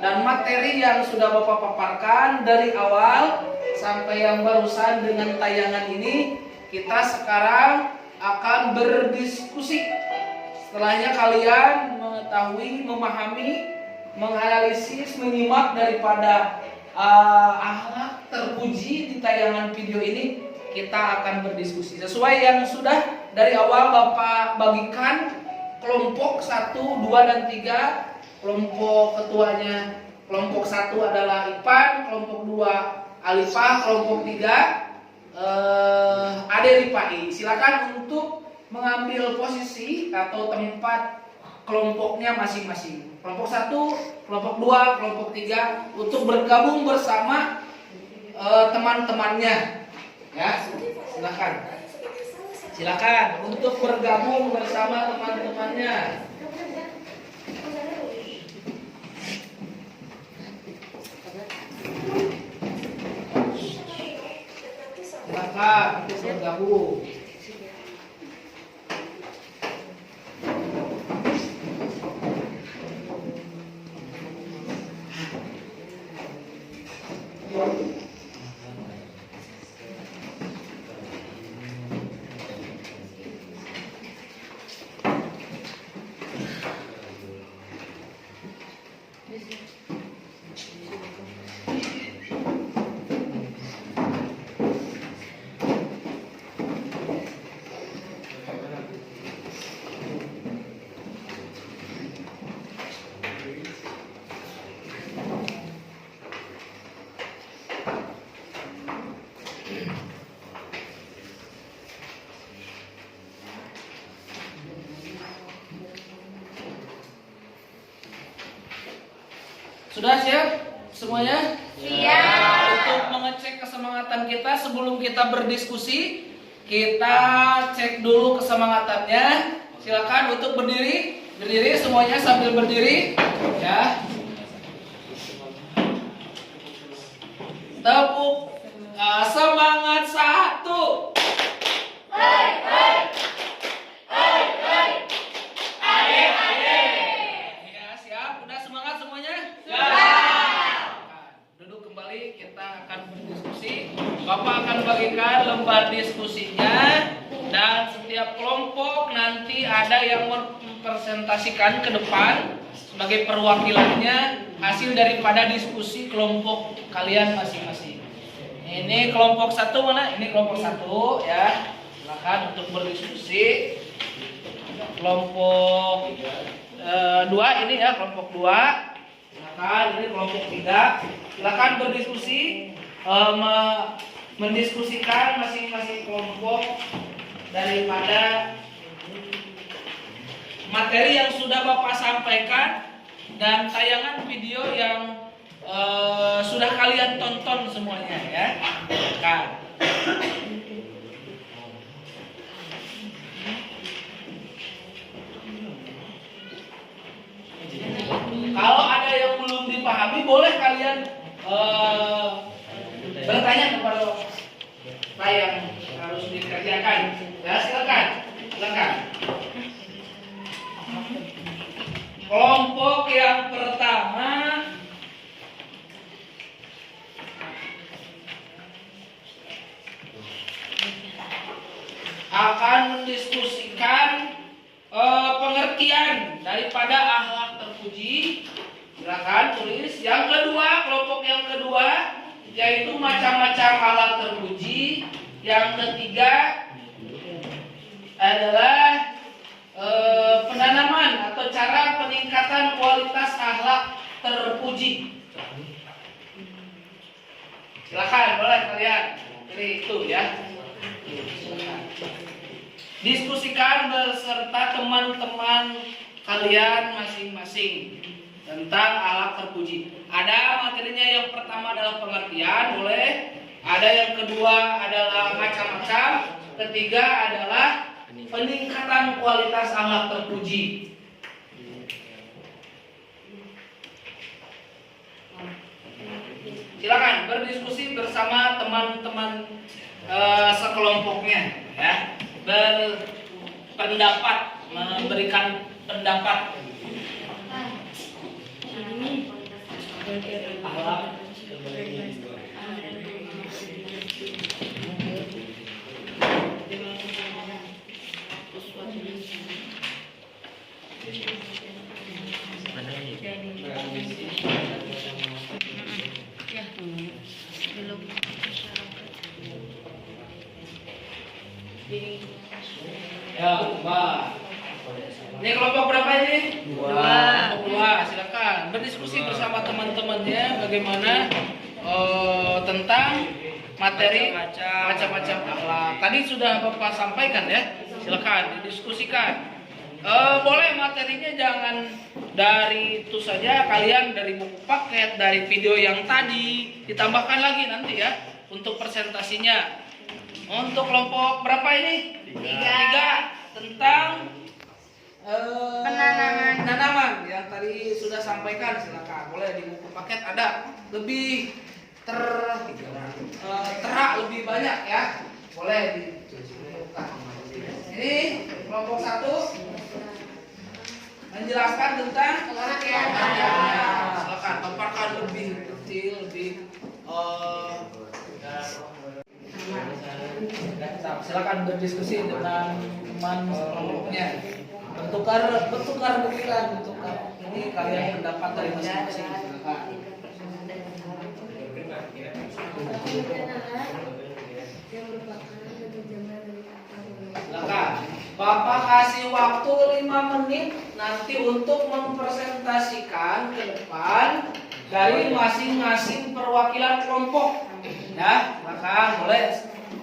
dan materi yang sudah Bapak paparkan dari awal sampai yang barusan dengan tayangan ini, kita sekarang akan berdiskusi. Setelahnya kalian mengetahui, memahami, menganalisis, menyimak daripada akhlak terpuji di tayangan video ini, kita akan berdiskusi sesuai yang sudah dari awal Bapak bagikan kelompok 1, 2, dan 3. Kelompok ketuanya, kelompok 1 adalah Ipan, kelompok 2 Alifah, kelompok 3 Ade Ripai. Silakan untuk mengambil posisi atau tempat kelompoknya masing-masing. Kelompok 1, kelompok 2, kelompok 3 untuk bergabung bersama teman-temannya. Ya, silakan. Silakan untuk bergabung bersama teman-temannya. Silakan untuk bergabung. Sudah siap semuanya? Siap. Untuk mengecek kesemangatan kita sebelum kita berdiskusi, kita cek dulu kesemangatannya. Silakan untuk berdiri, berdiri semuanya sambil berdiri, ya. Tepuk semangat 1. Bapak akan bagikan lembar diskusinya dan setiap kelompok nanti ada yang mempresentasikan ke depan sebagai perwakilannya hasil daripada diskusi kelompok kalian masing-masing. Ini kelompok 1 mana? Ini kelompok 1 ya. Silakan untuk berdiskusi. Kelompok 2 ini ya, kelompok 2. Silakan, ini kelompok 3. Silakan berdiskusi, mendiskusikan masing-masing kelompok daripada materi yang sudah Bapak sampaikan dan tayangan video yang sudah kalian tonton semuanya ya. Silakan. Kalau ada yang belum dipahami, boleh kalian bertanya kepada apa yang harus dikerjakan. Ya, silakan, silakan. Kelompok yang pertama akan mendiskusikan pengertian daripada akhlak terpuji. Silakan tulis. Yang kedua, kelompok yang kedua yaitu macam-macam akhlak terpuji. Yang ketiga adalah penanaman atau cara peningkatan kualitas akhlak terpuji. Silakan, boleh kalian pilih itu ya. Diskusikan beserta teman-teman kalian masing-masing tentang akhlak terpuji. Ada materinya, yang pertama adalah pengertian, boleh. Ada yang kedua adalah macam-macam. Ketiga adalah peningkatan kualitas akhlak terpuji. Silakan berdiskusi bersama teman-teman sekelompoknya ya. Berpendapat, memberikan pendapat. Ya, Mbak. Ini kelompok berapa ini? Dua. Silakan berdiskusi bersama teman-temannya bagaimana tentang materi macam-macam akhlak. Tadi sudah Bapak sampaikan ya. Silakan didiskusikan. Boleh materinya jangan dari itu saja, kalian dari buku paket, dari video yang tadi ditambahkan lagi nanti ya untuk presentasinya. Untuk kelompok berapa ini? Tiga. Tentang penanaman yang tadi sudah sampaikan. Silakan, boleh di buku paket ada lebih terak lebih banyak ya. Boleh dibuka. Ini kelompok 1 menjelaskan tentang pengertian. Silakan paparkan lebih kecil, lebih silakan berdiskusi dengan teman kelompoknya. Bertukar pikiran, ini kalian pendapat dari masing-masing. Silakan. Silakan. Bapak kasih waktu 5 menit nanti untuk mempresentasikan ke depan dari masing-masing perwakilan kelompok. Ya, silakan, boleh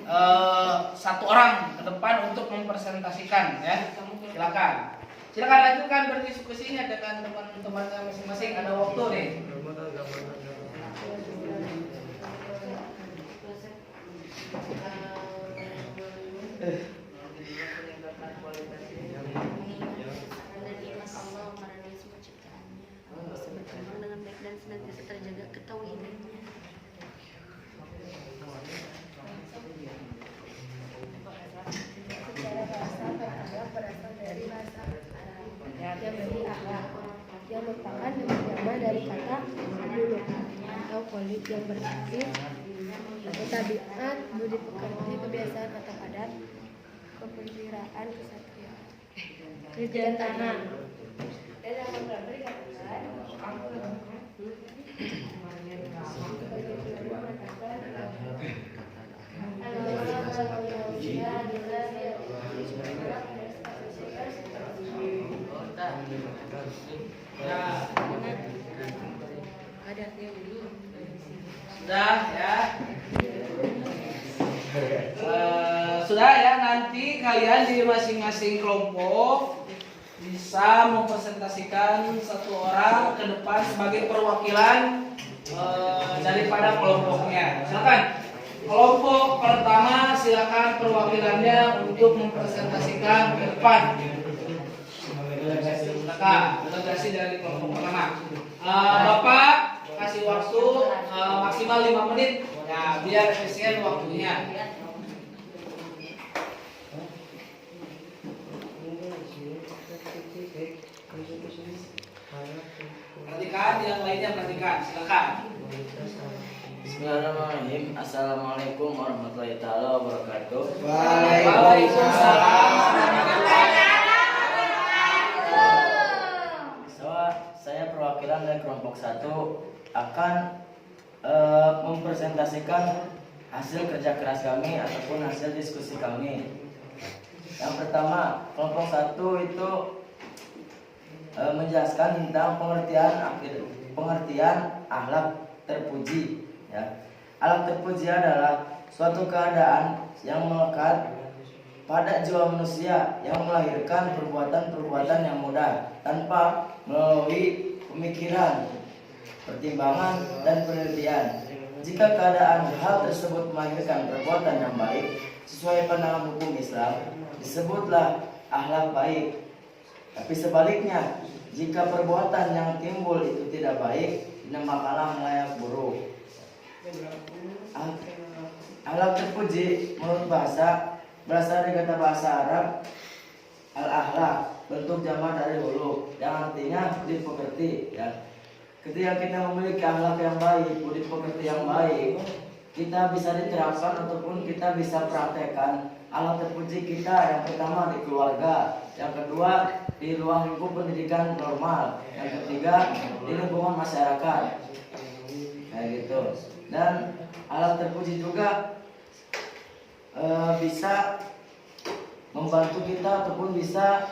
1 orang ke depan untuk mempresentasikan ya. Silakan lanjutkan berdiskusinya dengan teman-temannya masing-masing. Ada waktu nih. Dengan baik dan senantiasa terjaga ketauhidannya. Secara bahasa kata berasal dari bahasa Arab yang berarti akhlak, yang merupakan nama dari kata dulu atau kulit yang berarti tabiat, budi pekerti, kebiasaan atau adat, kepemimpinan, kesatria, kejantanan. Dan yang beberapa dikatakan Ada yang dulu. Sudah ya. Sudah ya, nanti kalian di masing-masing kelompok bisa mempresentasikan satu orang ke depan sebagai perwakilan daripada kelompoknya. Silakan. Kelompok pertama silakan perwakilannya untuk mempresentasikan ke depan. Silakan, delegasi dari kelompok pertama. Bapak kasih waktu maksimal 5 menit ya, biar efisien waktunya. Perhatikan, yang lainnya perhatikan. Silakan. Bismillahirrahmanirrahim. Assalamualaikum warahmatullahi taala wabarakatuh. Waalaikumsalam. Saya perwakilan dari kelompok 1 akan mempresentasikan hasil kerja keras kami ataupun hasil diskusi kami. Yang pertama, kelompok 1 itu menjelaskan tentang pengertian akhlak terpuji. Ya. Akhlak terpuji adalah suatu keadaan yang melekat pada jiwa manusia yang melahirkan perbuatan-perbuatan yang mudah tanpa melalui pemikiran, pertimbangan, dan penelitian. Jika keadaan hal tersebut melahirkan perbuatan yang baik sesuai pandangan hukum Islam, disebutlah akhlak baik. Tapi sebaliknya, jika perbuatan yang timbul itu tidak baik, dinamakanlah layak buruk. Akhlak terpuji menurut bahasa berasal dari kata bahasa Arab al-akhlak, bentuk jamak dari hulu, yang artinya budi pekerti. Ya. Ketika kita memiliki akhlak yang baik, budi pekerti yang baik, kita bisa diterapkan ataupun kita bisa praktekkan akhlak terpuji kita. Yang pertama di keluarga, yang kedua di ruang lingkup pendidikan normal, yang ketiga di lingkungan masyarakat, kayak gitu. Dan akhlak terpuji juga bisa membantu kita ataupun bisa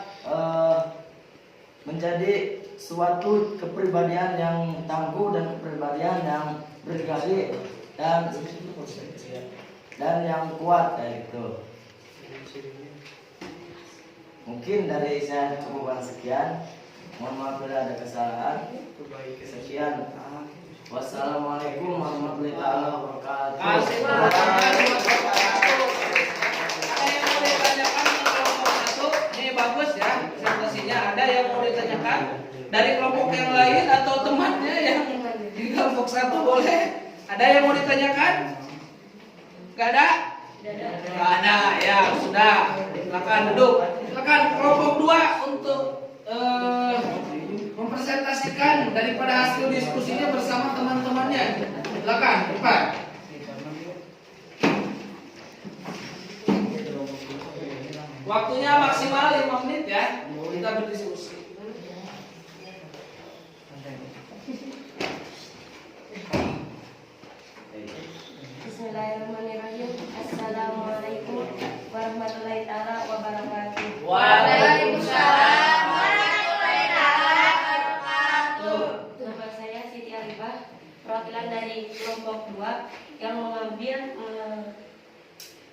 menjadi suatu kepribadian yang tangguh dan kepribadian yang berdikari dan yang kuat, kayak gitu. Mungkin dari saya cukupan sekian. Mohon maaf bila ada kesalahan. Sekian. Wassalamualaikum warahmatullahi wabarakatuh. Ada yang mau ditanyakan ke kelompok 1? Ini bagus ya presentasinya. Ada yang mau ditanyakan dari kelompok yang lain atau temannya yang di kelompok 1 boleh? Ada yang mau ditanyakan? Gak ada? Gak ada, ya sudah. Silakan duduk. Silakan kelompok 2 untuk mempresentasikan daripada hasil diskusinya bersama teman-temannya. Silakan, depan. Waktunya maksimal 5 menit ya. Kita berdiskusi. Bismillahirrahmanirrahim. Assalamualaikum warahmatullahi taala wabarakatuh. Waalaikumsalam warahmatullahi wabarakatuh. Nama saya Siti Arifah, perwakilan dari kelompok 2 yang mengambil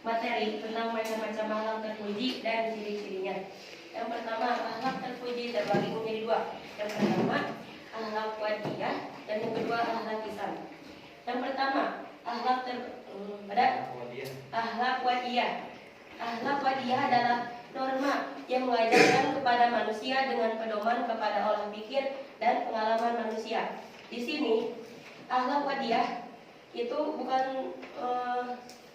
materi tentang macam-macam akhlak terpuji dan ciri-cirinya. Yang pertama, akhlak terpuji terbagi menjadi 2. Yang pertama, akhlak wadiyah, dan yang kedua akhlak lisan. Yang pertama, akhlak wadiyah. Akhlak wadiyah adalah norma yang mengajarkan kepada manusia dengan pedoman kepada olah pikir dan pengalaman manusia. Di sini, akhlak wadiyah itu bukan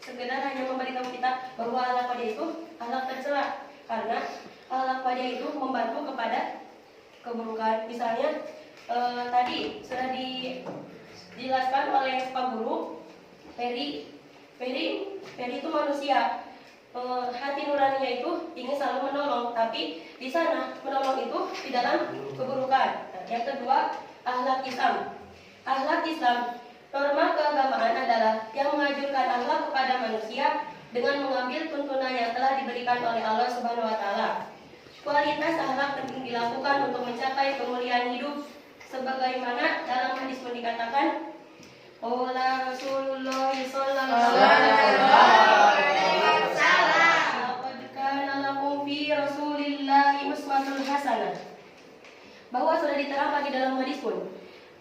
sekedar hanya memberitahu kita bahwa akhlak wadiyah itu akhlak tercela, karena akhlak wadiyah itu membantu kepada keburukan. Misalnya tadi sudah dijelaskan oleh Pak Guru, Ferry itu manusia. Hati nuraninya itu ingin selalu menolong, tapi di sana menolong itu di dalam keburukan. Yang kedua, akhlak Islam. Akhlak Islam, norma keagamaan adalah yang mengajarkan akhlak kepada manusia dengan mengambil tuntunan yang telah diberikan oleh Allah Subhanahu wa taala. Kualitas akhlak penting dilakukan untuk mencapai kemuliaan hidup sebagaimana dalam hadis pun dikatakan, qala Rasulullah sallallahu alaihi wasallam, laqad kana lakum fi Rasulillahi uswatun hasanah. Bahwa sudah diterangkan di dalam hadis pun,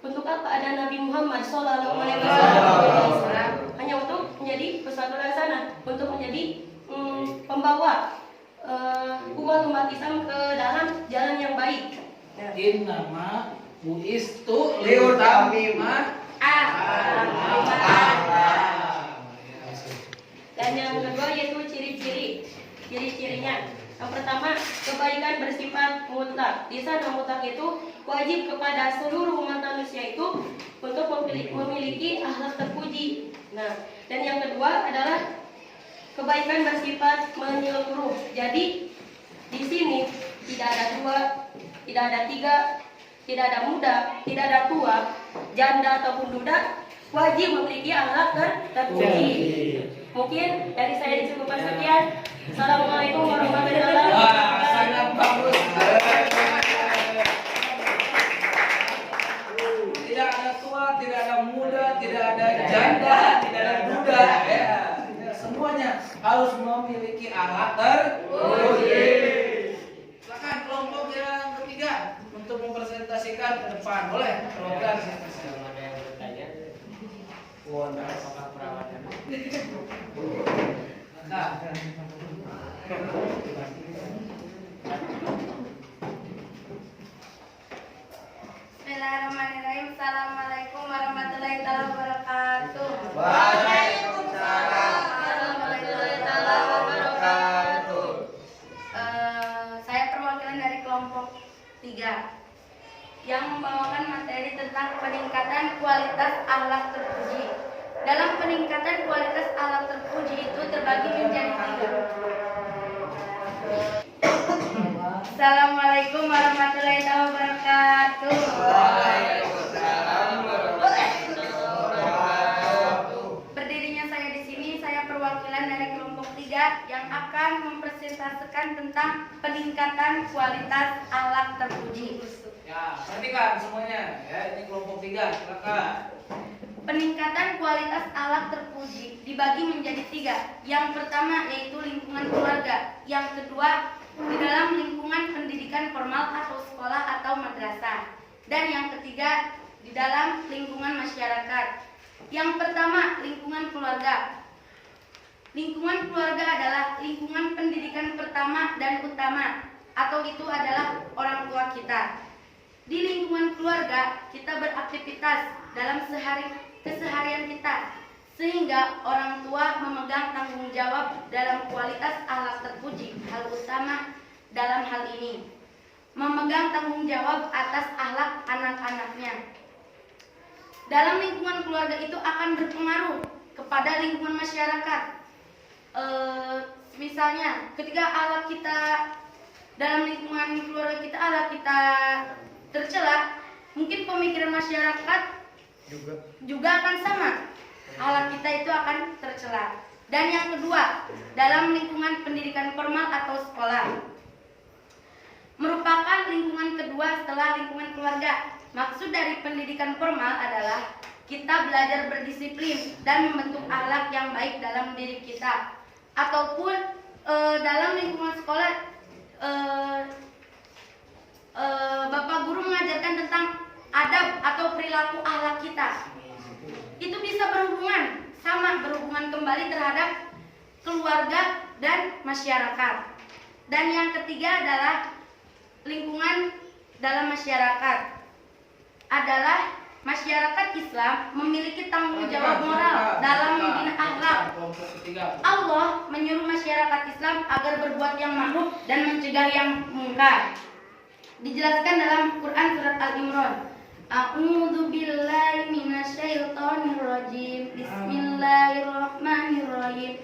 untuk apa ada Nabi Muhammad sallallahu alaihi wasallam? Hanya untuk menjadi uswatun hasanah, untuk menjadi pembawa umat Islam ke dalam jalan yang baik. Innama buistu liutamima Dan yang kedua yaitu ciri-cirinya. Yang pertama, kebaikan bersifat mutlak. Di sana mutlak itu wajib kepada seluruh umat manusia itu untuk memiliki akhlak terpuji. Nah, dan yang kedua adalah kebaikan bersifat menyeluruh. Jadi di sini tidak ada dua, tidak ada tiga, tidak ada muda, tidak ada tua, janda ataupun duda, wajib memiliki akhlak terpuji. Mungkin dari saya dicukupkan sekian. Assalamualaikum warahmatullahi wabarakatuh. sangat bagus. Tidak ada tua, tidak ada muda, tidak ada janda, tidak ada duda, ya. Semuanya harus memiliki akhlak terpuji. Silakan kelompok yang ketiga untuk mempresentasikan ke depan. Boleh? Program Nah, Bismillahirrahmanirrahim. Assalamualaikum warahmatullahi wabarakatuh. Waalaikumsalam warahmatullahi wabarakatuh. Saya perwakilan dari kelompok 3 yang membawakan materi tentang peningkatan kualitas akhlak terpuji. Dalam peningkatan kualitas akhlak terpuji itu terbagi menjadi 3. Assalamualaikum warahmatullahi wabarakatuh. Berdirinya saya di sini, saya perwakilan dari kelompok 3 yang akan mempresentasikan tentang peningkatan kualitas akhlak terpuji. ya, perhatikan semuanya. Ya, ini kelompok 3. Silakan. Peningkatan kualitas akhlak terpuji dibagi menjadi 3. Yang pertama yaitu lingkungan keluarga. Yang kedua di dalam lingkungan pendidikan formal atau sekolah atau madrasah. Dan yang ketiga di dalam lingkungan masyarakat. Yang pertama, lingkungan keluarga. Lingkungan keluarga adalah lingkungan pendidikan pertama dan utama, atau itu adalah orang tua kita. Di lingkungan keluarga kita beraktivitas dalam keseharian kita, sehingga orang tua memegang tanggung jawab dalam kualitas akhlak terpuji. Hal utama dalam hal ini memegang tanggung jawab atas akhlak anak-anaknya. Dalam lingkungan keluarga itu akan berpengaruh kepada lingkungan masyarakat. Misalnya ketika akhlak kita dalam lingkungan keluarga kita akhlak kita tercela, mungkin pemikiran masyarakat juga akan sama. Akhlak kita itu akan tercela. Dan yang kedua, dalam lingkungan pendidikan formal atau sekolah, merupakan lingkungan kedua setelah lingkungan keluarga. Maksud dari pendidikan formal adalah kita belajar berdisiplin dan membentuk akhlak yang baik dalam diri kita. Ataupun dalam lingkungan sekolah, Bapak guru mengajarkan tentang adab atau perilaku akhlak kita. Itu bisa berhubungan kembali terhadap keluarga dan masyarakat. Dan yang ketiga adalah lingkungan dalam masyarakat. Adalah masyarakat Islam memiliki tanggung jawab moral dalam membina akhlak. Allah menyuruh masyarakat Islam agar berbuat yang ma'ruf dan mencegah yang mungkar. Dijelaskan dalam Quran surat Al-Imran. A'udzu billahi minasyaitonir rajim. Bismillahirrahmanirrahim.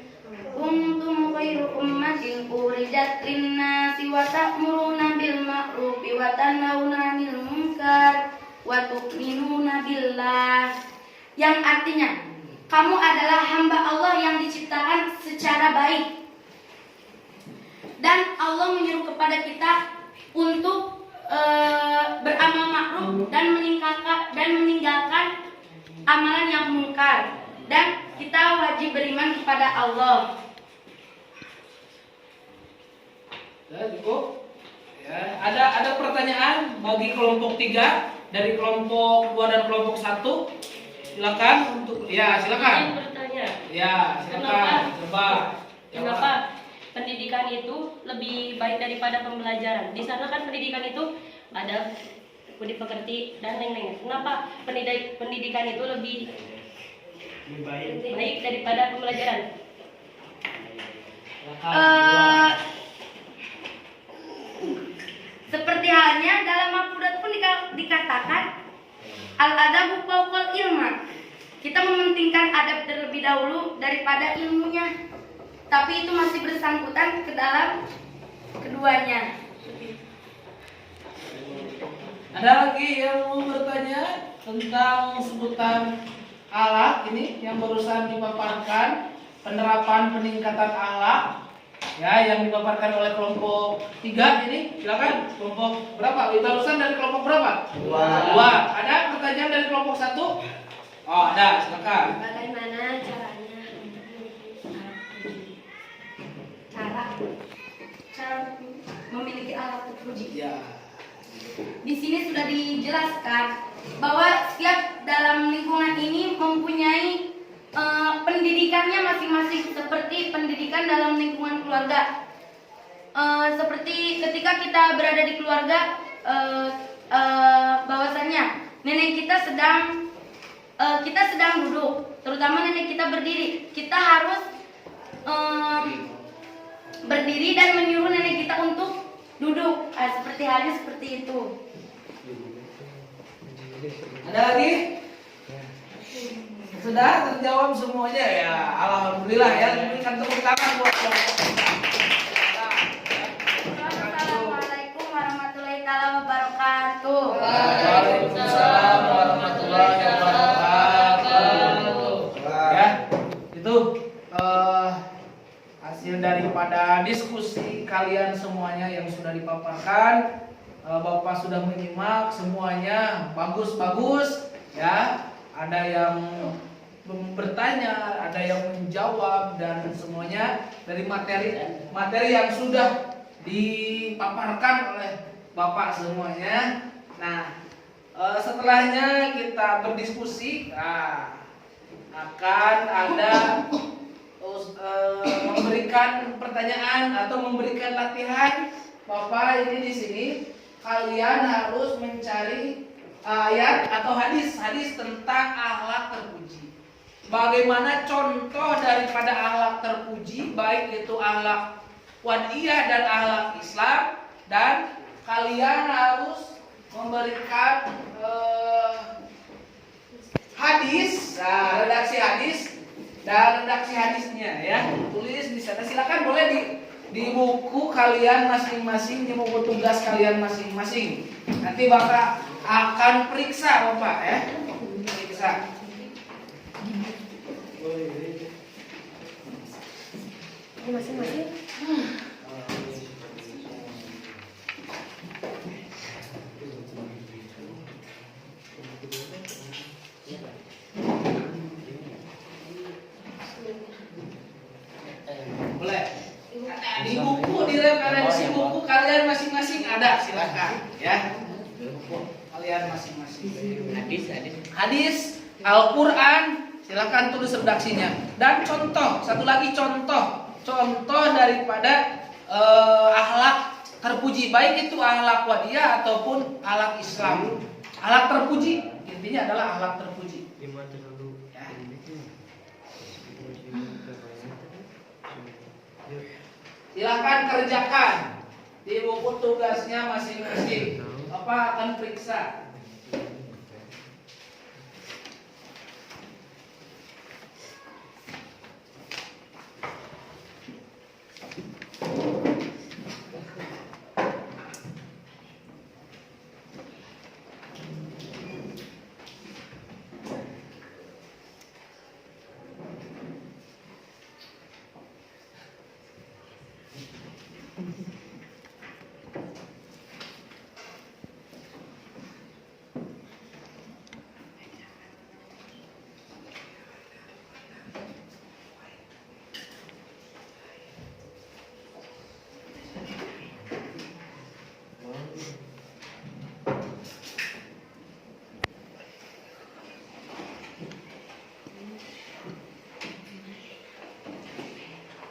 Kuntum khairu ummatin ukhrijat lin-nasi wa ta'muruna bil ma'rufi wa tanhauna 'anil munkar wa tu'minuna billah. Yang artinya, kamu adalah hamba Allah yang diciptakan secara baik. Dan Allah menyuruh kepada kita untuk beramal ma'ruf dan meninggalkan amalan yang mungkar, dan kita wajib beriman kepada Allah. Ya, cukup. Ya, ada pertanyaan bagi kelompok 3 dari kelompok 2 dan kelompok 1. Silakan untuk silakan. Ingin bertanya, Ya, silakan. Coba. kenapa pendidikan itu lebih baik daripada pembelajaran? Di sana kan pendidikan itu ada budi pekerti dan lain-lain. Kenapa pendidikan itu lebih baik daripada pembelajaran? Eh, Seperti halnya dalam Al-Quran pun dikatakan al-adabu fawqal ilma. Kita mementingkan adab terlebih dahulu daripada ilmunya. Tapi itu masih bersangkutan ke dalam keduanya. Ada lagi yang mau bertanya tentang sebutan akhlak ini yang barusan dipaparkan, penerapan peningkatan akhlak ya yang dipaparkan oleh kelompok 3 ini. Silakan kelompok berapa? Barusan dari kelompok berapa? 2. Ada pertanyaan dari kelompok 1? Oh, ada. Silakan. Bagaimana caranya cara memiliki alat terpuji? Ya. Di sini sudah dijelaskan bahwa setiap dalam lingkungan ini mempunyai pendidikannya masing-masing, seperti pendidikan dalam lingkungan keluarga. Seperti ketika kita berada di keluarga, bahwasannya nenek kita sedang duduk, terutama nenek kita berdiri, kita harus berdiri dan menyuruh nenek kita untuk duduk. Seperti halnya seperti itu. Ada lagi? Sudah terjawab semuanya ya. Alhamdulillah ya. Berikan tepuk tangan buat kelompok. Assalamualaikum warahmatullahi wabarakatuh. Waalaikumsalam warahmatullahi wabarakatuh. Ya, itu hasil daripada diskusi kalian semuanya yang sudah dipaparkan. Bapak sudah menyimak semuanya, bagus-bagus ya. Ada yang bertanya, ada yang menjawab, dan semuanya dari materi yang sudah dipaparkan oleh Bapak semuanya. Nah, setelahnya kita berdiskusi. Akan ada memberikan pertanyaan atau memberikan latihan. Bapak ini di sini kalian harus mencari ayat atau hadis tentang akhlak terpuji. Bagaimana contoh daripada akhlak terpuji, baik itu akhlak wadiyah dan akhlak Islam, dan kalian harus memberikan hadis, redaksi hadis dan redaksi hadisnya ya. Tulis di sana. Silakan boleh di buku kalian masing-masing, di buku tugas kalian masing-masing. Nanti Bapak akan periksa Bapak ya. Periksa. Masing-masing. Boleh. Di buku, di referensi buku kalian masing-masing ada, silakan ya. Buku kalian masing-masing. Hadis Al-Qur'an, silakan tulis redaksinya. Dan contoh, satu lagi contoh daripada akhlak terpuji, baik itu akhlak wadiyah ataupun akhlak Islam. Akhlak terpuji intinya adalah akhlak terpuji. Ya. Silakan kerjakan di buku tugasnya masing-masing. Bapak akan periksa.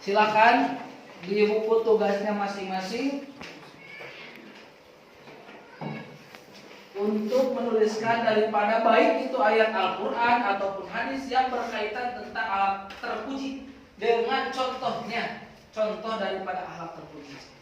Silakan di buku tugasnya masing-masing untuk menuliskan daripada baik itu ayat Al-Quran ataupun hadis yang berkaitan tentang ahlak terpuji dengan contohnya, contoh daripada ahlak terpuji.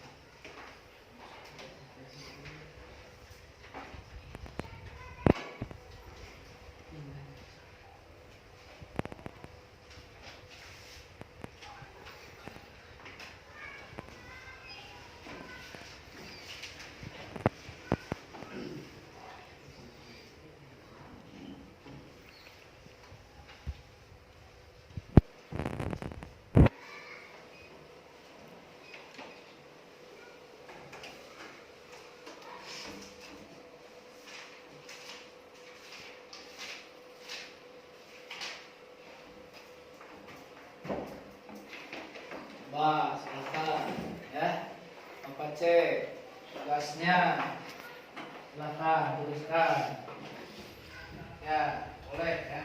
Bah, silakan ya. Bapak cek tugasnya. Silakan tuliskan. Ya, boleh ya.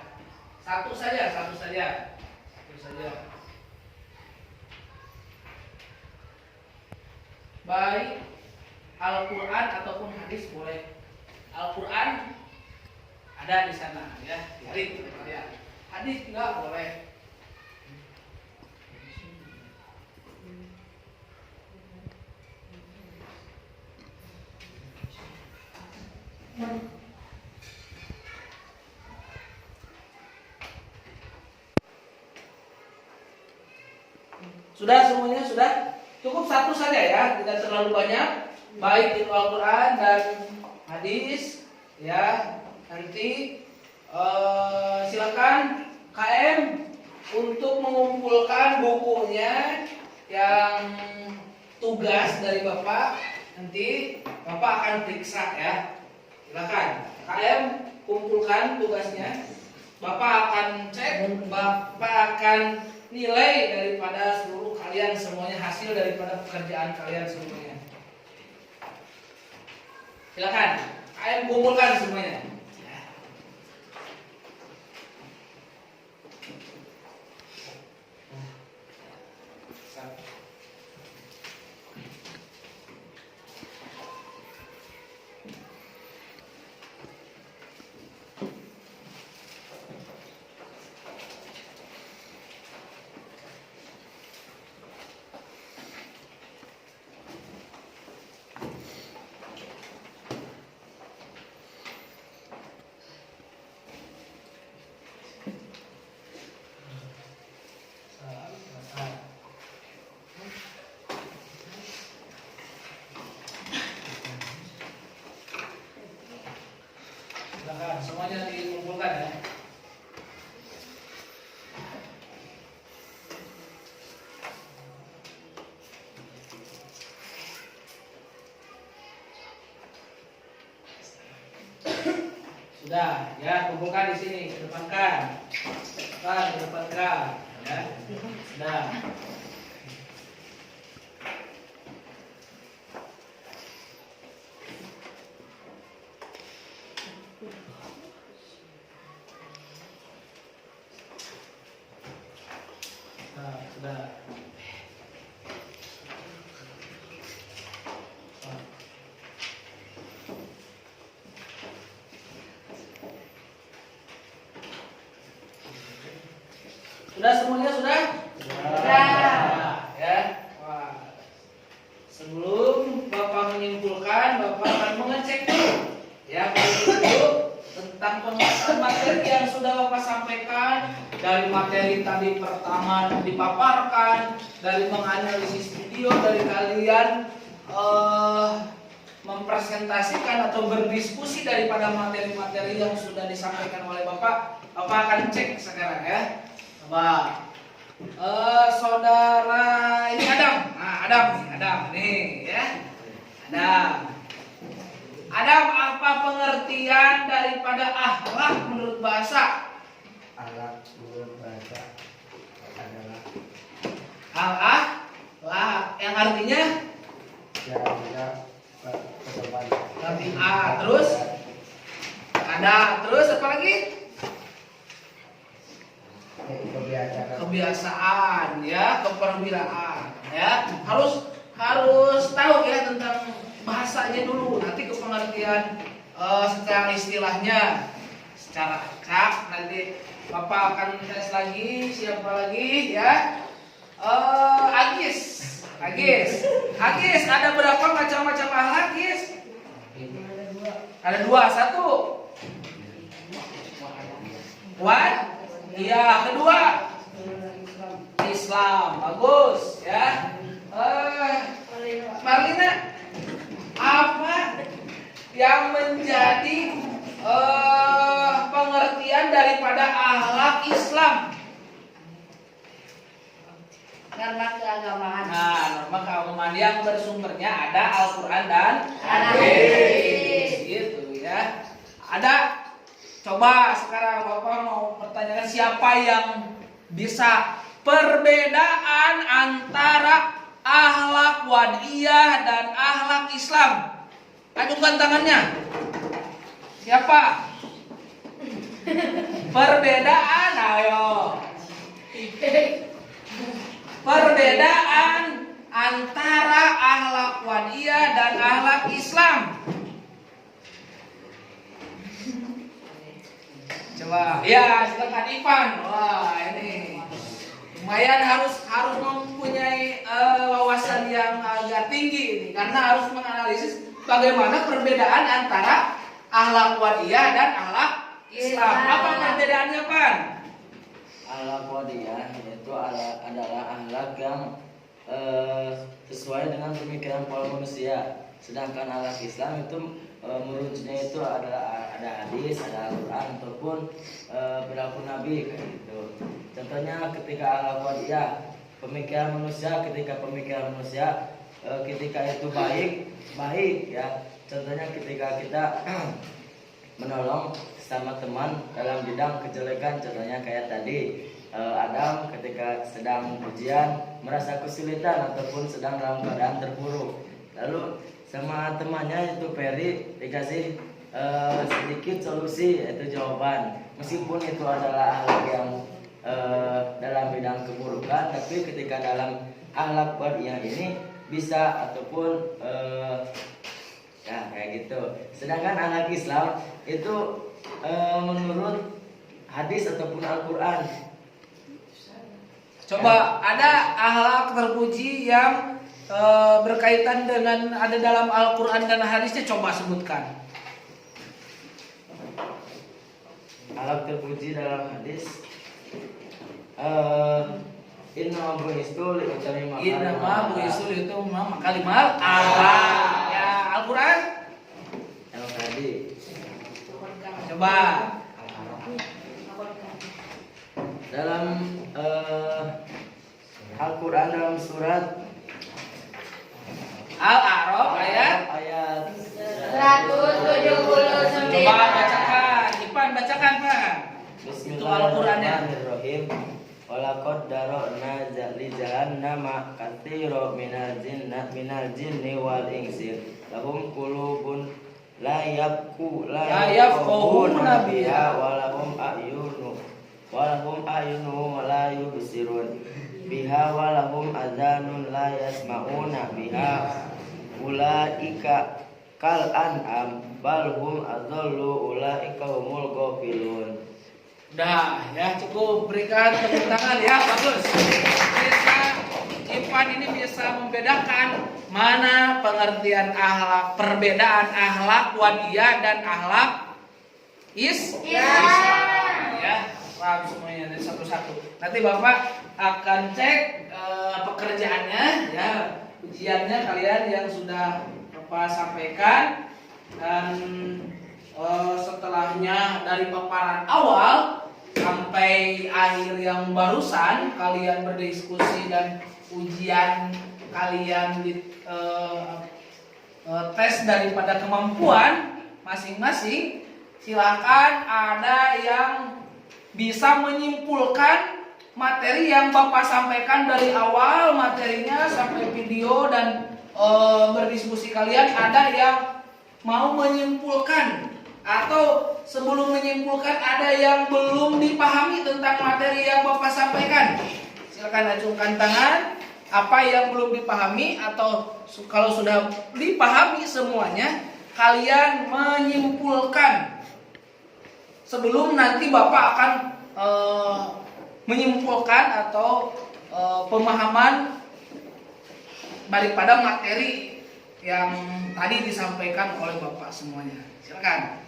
Satu saja, satu saja. Satu saja. Baik Al-Quran ataupun hadis boleh. Al-Quran ada di sana ya, biarin ya. Hadis enggak boleh. Sudah semuanya sudah? Cukup satu saja ya, tidak terlalu banyak. Baik itu Al-Quran dan hadis ya. Nanti silakan KM untuk mengumpulkan bukunya yang tugas dari Bapak. Nanti Bapak akan periksa ya. Silakan KM kumpulkan tugasnya. Bapak akan cek, Bapak akan nilai daripada seluruh kalian semuanya, hasil daripada pekerjaan kalian semuanya. Silakan KM kumpulkan semuanya. Silakan semuanya dikumpulkan ya. Sudah ya, kumpulkan di sini, kedepankan. Kedepankan ya. Sudah. Sudah. Sudah semuanya sudah? Sudah. Ya. Wah. Sebelum Bapak menyimpulkan, Bapak akan mengecek dulu ya dulu tentang pembahasan materi yang sudah Bapak sampaikan. Dari materi tadi pertama dipaparkan, dari menganalisis video, dari kalian mempresentasikan atau berdiskusi daripada materi-materi yang sudah disampaikan oleh Bapak. Bapak akan cek sekarang ya. Bapak, saudara ini Adam. Nah, Adam nih ya. Adam, apa pengertian daripada akhlak menurut bahasa? Alat menurut bahasa adalah akhlak yang artinya kira-kira ke depan. Terus ada, terus apa lagi? Kebiasaan kebiasaan ya, keperwiraan ya. Harus tahu ya tentang bahasanya dulu, nanti ke pengertian secara istilahnya, secara acak. Nanti Bapak akan tes lagi, siapa lagi ya? Agis, ada berapa macam-macam akhlak, Agis? Ada dua, satu. Iya, kedua. Islam, bagus ya. Marlina, apa yang menjadi pengertian daripada akhlak Islam? Norma keagamaan. Nah, norma keagamaan yang bersumbernya ada Al-Quran dan Hadis. Gitu ya. Ada. Coba sekarang Bapak mau pertanyakan siapa yang bisa perbedaan antara akhlak wadiyah dan akhlak Islam. Ajukan tangannya. Siapa? Perbedaan, ayo. Perbedaan antara akhlak wadiyah dan akhlak Islam. Coba, ya silakan Ivan. Wah ini lumayan harus mempunyai wawasan yang agak tinggi ini, karena harus menganalisis bagaimana perbedaan antara akhlak wadiyah dan akhlak Islam. Apa perbedaannya, Pan? Akhlak wadiyah itu adalah akhlak yang sesuai dengan pemikiran para manusia. Sedangkan akhlak Islam itu merujuknya itu adalah ada hadis, ada Al-Quran ataupun perilaku Nabi kayak gitu. Contohnya ketika akhlak wadiyah, pemikiran manusia, ketika itu baik ya. Contohnya ketika kita menolong sama teman dalam bidang kejelekan, contohnya kayak tadi Adam ketika sedang ujian merasa kesulitan ataupun sedang dalam keadaan terpuruk, lalu sama temannya itu Peri dikasih sedikit solusi, yaitu jawaban. Meskipun itu adalah akhlak yang dalam bidang keburukan, tapi ketika dalam akhlak wadiyah ini bisa ataupun ya kayak gitu. Sedangkan akhlak Islam itu menurut hadis ataupun Al-Quran. Coba ada akhlak terpuji yang berkaitan dengan ada dalam Al-Quran dan hadisnya, coba sebutkan. Akhlak terpuji dalam hadis, Inna bu'istu li'utammima itu kalimat Allah. Ya, Al-Quran. Yang tadi. Coba. Dalam Al-Quran dalam surat Al-A'raf ayat 179. Coba bacakan, Ipan bacakan, Pak. Itu Al-Qurannya. Bismillahirrahmanirrahim. Walaqad dara'na li jahannama katsiran minal jinni wal insi lahum qulubun la yafqahuna biha walahum a'yunun la yubsirun biha walahum adhanun la yasma'una biha ulaika kal an'am bal hum adallu ulaika humul ghafilun. Udah ya, cukup, berikan tepuk tangan ya, bagus. Ipan ini bisa membedakan mana pengertian akhlak, perbedaan akhlak wadiyah dan akhlak Islam. Ya, paham semuanya dari satu-satu. Nanti Bapak akan cek pekerjaannya ya, ujiannya kalian yang sudah Bapak sampaikan, dan setelahnya dari paparan awal sampai akhir yang barusan kalian berdiskusi dan ujian kalian di tes daripada kemampuan masing-masing. Silakan ada yang bisa menyimpulkan materi yang Bapak sampaikan dari awal materinya sampai video dan berdiskusi kalian. Ada yang mau menyimpulkan Atau sebelum menyimpulkan ada yang belum dipahami tentang materi yang Bapak sampaikan? Silakan acungkan tangan. Apa yang belum dipahami atau kalau sudah dipahami semuanya, kalian menyimpulkan. Sebelum nanti Bapak akan menyimpulkan atau pemahaman daripada materi yang tadi disampaikan oleh Bapak semuanya. Silakan.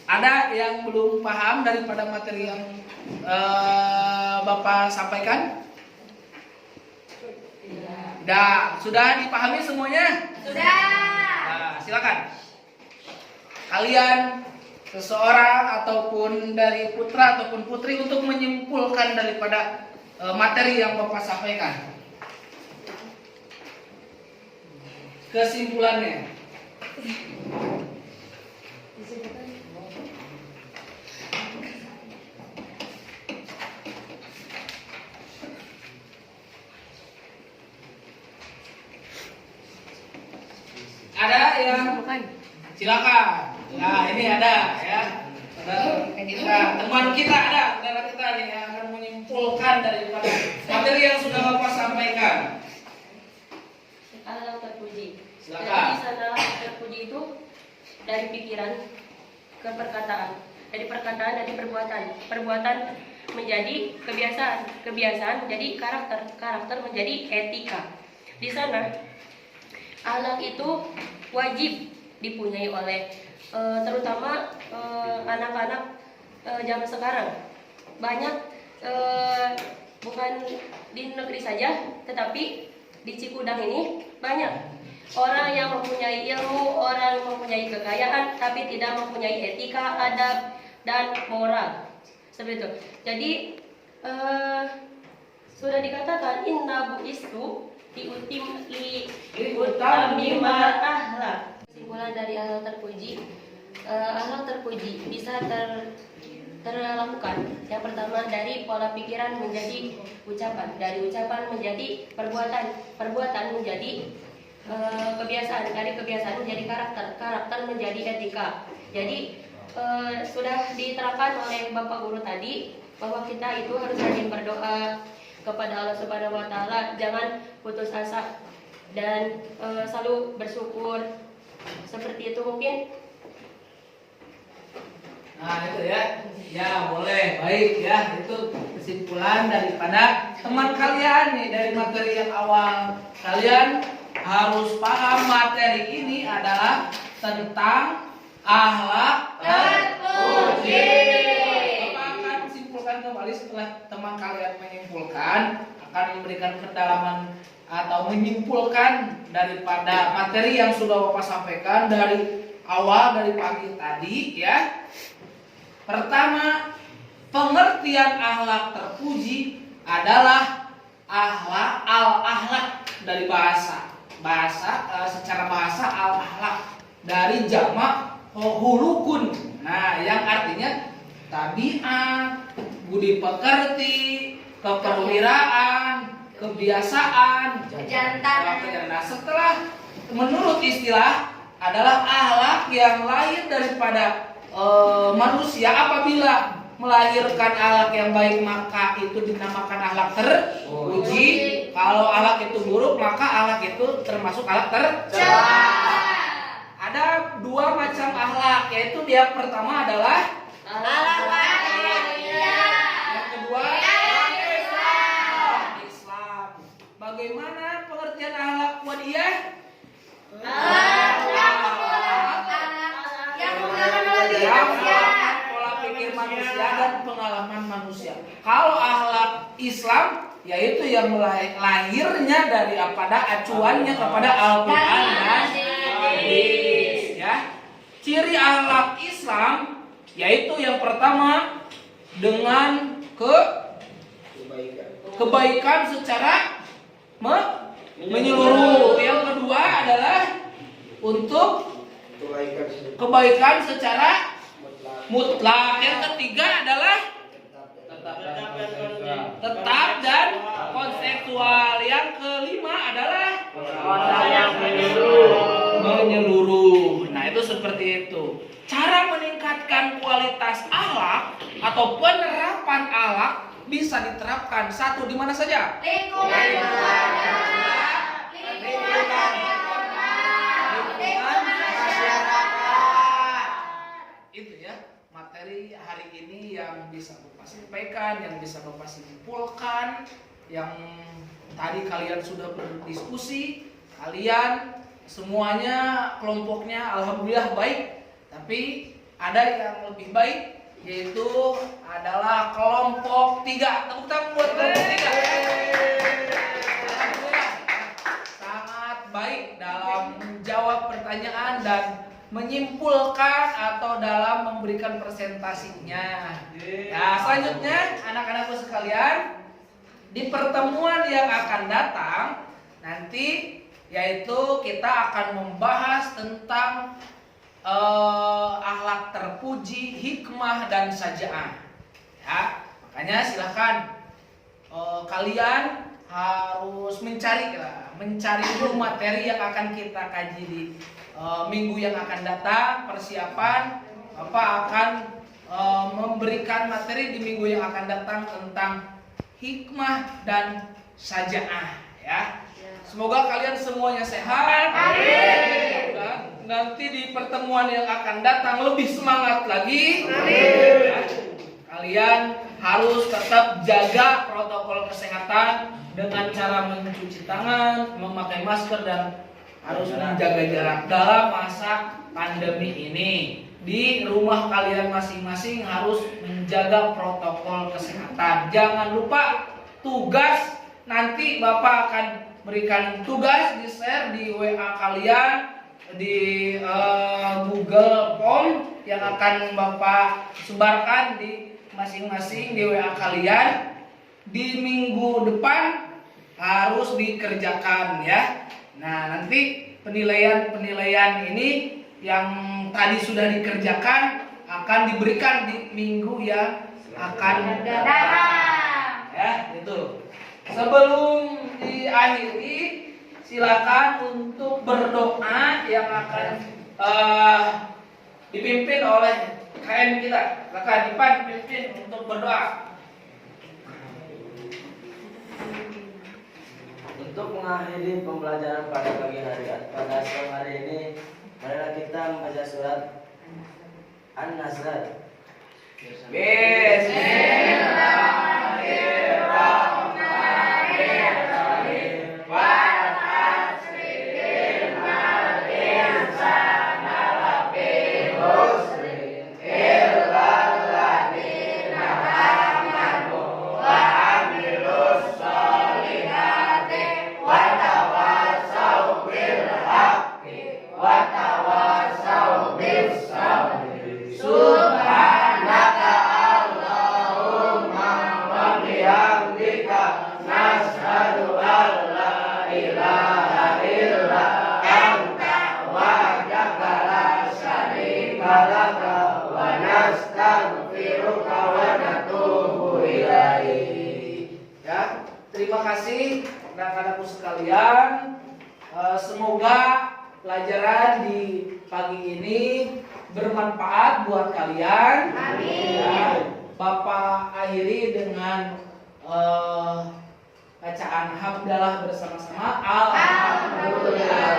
Ada yang belum paham daripada materi yang Bapak sampaikan? Sudah dipahami semuanya? Sudah. Nah, silakan. Kalian seseorang ataupun dari putra ataupun putri untuk menyimpulkan daripada materi yang Bapak sampaikan. Kesimpulannya. Ada yang silakan. Nah, ini ada ya. Teman kita ada, saudara kita nih yang akan menyimpulkan daripada materi yang sudah Bapak sampaikan. Allah terpuji. Silakan. Jadi sandalah terpuji itu dari pikiran ke perkataan, dari perkataan dari perbuatan, perbuatan menjadi kebiasaan, kebiasaan menjadi karakter, karakter menjadi etika. Di sana ahlak itu wajib dipunyai oleh terutama anak-anak zaman sekarang. Banyak bukan di negeri saja, tetapi di Cikudang ini banyak orang yang mempunyai ilmu, orang yang mempunyai kekayaan, tapi tidak mempunyai etika, adab, dan moral. Seperti itu. Jadi sudah dikatakan inna bu'istu utamimah ahlak. Kesimpulan dari ahlak terpuji, ahlak terpuji bisa terlakukan. Yang pertama dari pola pikiran menjadi ucapan, dari ucapan menjadi perbuatan, perbuatan menjadi kebiasaan, dari kebiasaan menjadi karakter, karakter menjadi etika. Jadi sudah diterangkan oleh Bapak Guru tadi bahwa kita itu harus rajin berdoa kepada Allah Subhanahu wa taala, jangan putus asa dan selalu bersyukur. Seperti itu mungkin. Nah, itu ya. Ya, boleh. Baik ya. Itu kesimpulan daripada teman kalian nih dari materi yang awal. Kalian harus paham materi ini adalah tentang akhlak terpuji. Bapak akan simpulkan kembali setelah teman kalian menyimpulkan, akan memberikan pendalaman atau menyimpulkan daripada materi yang sudah Bapak sampaikan dari awal dari pagi tadi ya. Pertama, pengertian akhlak terpuji adalah al-akhlak dari bahasa secara bahasa al-akhlak dari jamak hulukun. Nah, yang artinya tabiat, budi pekerti, keperwiraan, kebiasaan, Kejantanan. Nah, setelah menurut istilah adalah akhlak yang lahir daripada manusia apabila melahirkan akhlak yang baik maka itu dinamakan akhlak terpuji. Kalau akhlak itu buruk maka akhlak itu termasuk akhlak tercela. Ada dua macam akhlak, yaitu yang pertama adalah yang kedua Islam. Bagaimana pengertian akhlak wadiyah? Yang pola pikir manusia dan pengalaman manusia. Kalau akhlak Islam yaitu yang lahirnya daripada acuannya kepada Al-Quran dan hadis ya. Ciri akhlak Islam yaitu yang pertama dengan kebaikan secara menyeluruh. Yang kedua adalah untuk kebaikan secara mutlak. Yang ketiga adalah tetap dan konseptual. Yang kelima adalah menyeluruh. Nah, itu seperti itu. Cara meningkatkan kualitas akhlak atau penerapan akhlak bisa diterapkan satu di mana saja? Lingkungan keluarga, lingkungan masyarakat. Itu ya materi hari ini yang bisa Bapak sampaikan, yang bisa Bapak simpulkan, yang tadi kalian sudah berdiskusi, kalian semuanya kelompoknya alhamdulillah baik, tapi ada yang lebih baik, yaitu adalah kelompok 3. Tepuk tangan buat kelompok 3. Alhamdulillah sangat baik dalam menjawab pertanyaan dan menyimpulkan atau dalam memberikan presentasinya. Nah, selanjutnya anak-anakku sekalian, di pertemuan yang akan datang nanti yaitu kita akan membahas tentang akhlak terpuji, hikmah dan sajaah. Ya, makanya silakan kalian harus mencari dulu materi yang akan kita kaji di minggu yang akan datang. Persiapan Bapak akan memberikan materi di minggu yang akan datang tentang hikmah dan sajaah ya. Semoga kalian semuanya sehat. Amin. Dan nanti di pertemuan yang akan datang lebih semangat lagi. Amin. Ya. Kalian harus tetap jaga protokol kesehatan dengan cara mencuci tangan, memakai masker dan harus menjaga jarak dalam masa pandemi ini. Di rumah kalian masing-masing harus menjaga protokol kesehatan. Jangan lupa tugas, nanti Bapak akan berikan tugas di share di WA kalian, di Google Form yang akan Bapak sebarkan di masing-masing di WA kalian. Di minggu depan harus dikerjakan ya. Nah, nanti penilaian ini yang tadi sudah dikerjakan akan diberikan di minggu yang akan datang. Ya, itu. Sebelum diakhiri, silakan untuk berdoa yang akan dipimpin oleh KM kita. Silakan dipimpin untuk berdoa. Untuk mengakhiri pembelajaran pada pagi hari pada siang hari ini, marilah kita membaca surat An-Nasr. Bismillahirrahmanirrahim. Wal asri innal insana lafi khusr illa alladziina aamanu wa 'amilus sholihati wa tawassaw bil haqqi wa tawassaw bis sabri. Subhanaka Allahumma wa bihamdika nashhadu an la ilaha illa anta wahdaka la syarika laka wa nastaghfiruka wa natubu ilaik. Ya, terima kasih anak-anakku sekalian. Semoga pelajaran di pagi ini bermanfaat buat kalian. Amin. Ya, Bapak akhiri dengan bacaan hamdalah bersama-sama. Alhamdulillah.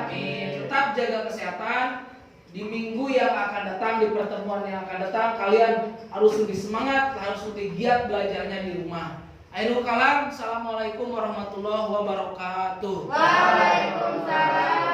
Amin. Tetap jaga kesehatan. Di minggu yang akan datang, di pertemuan yang akan datang, kalian harus lebih semangat, harus lebih giat belajarnya di rumah. Akhirul kalam, assalamualaikum warahmatullahi wabarakatuh. Waalaikumsalam.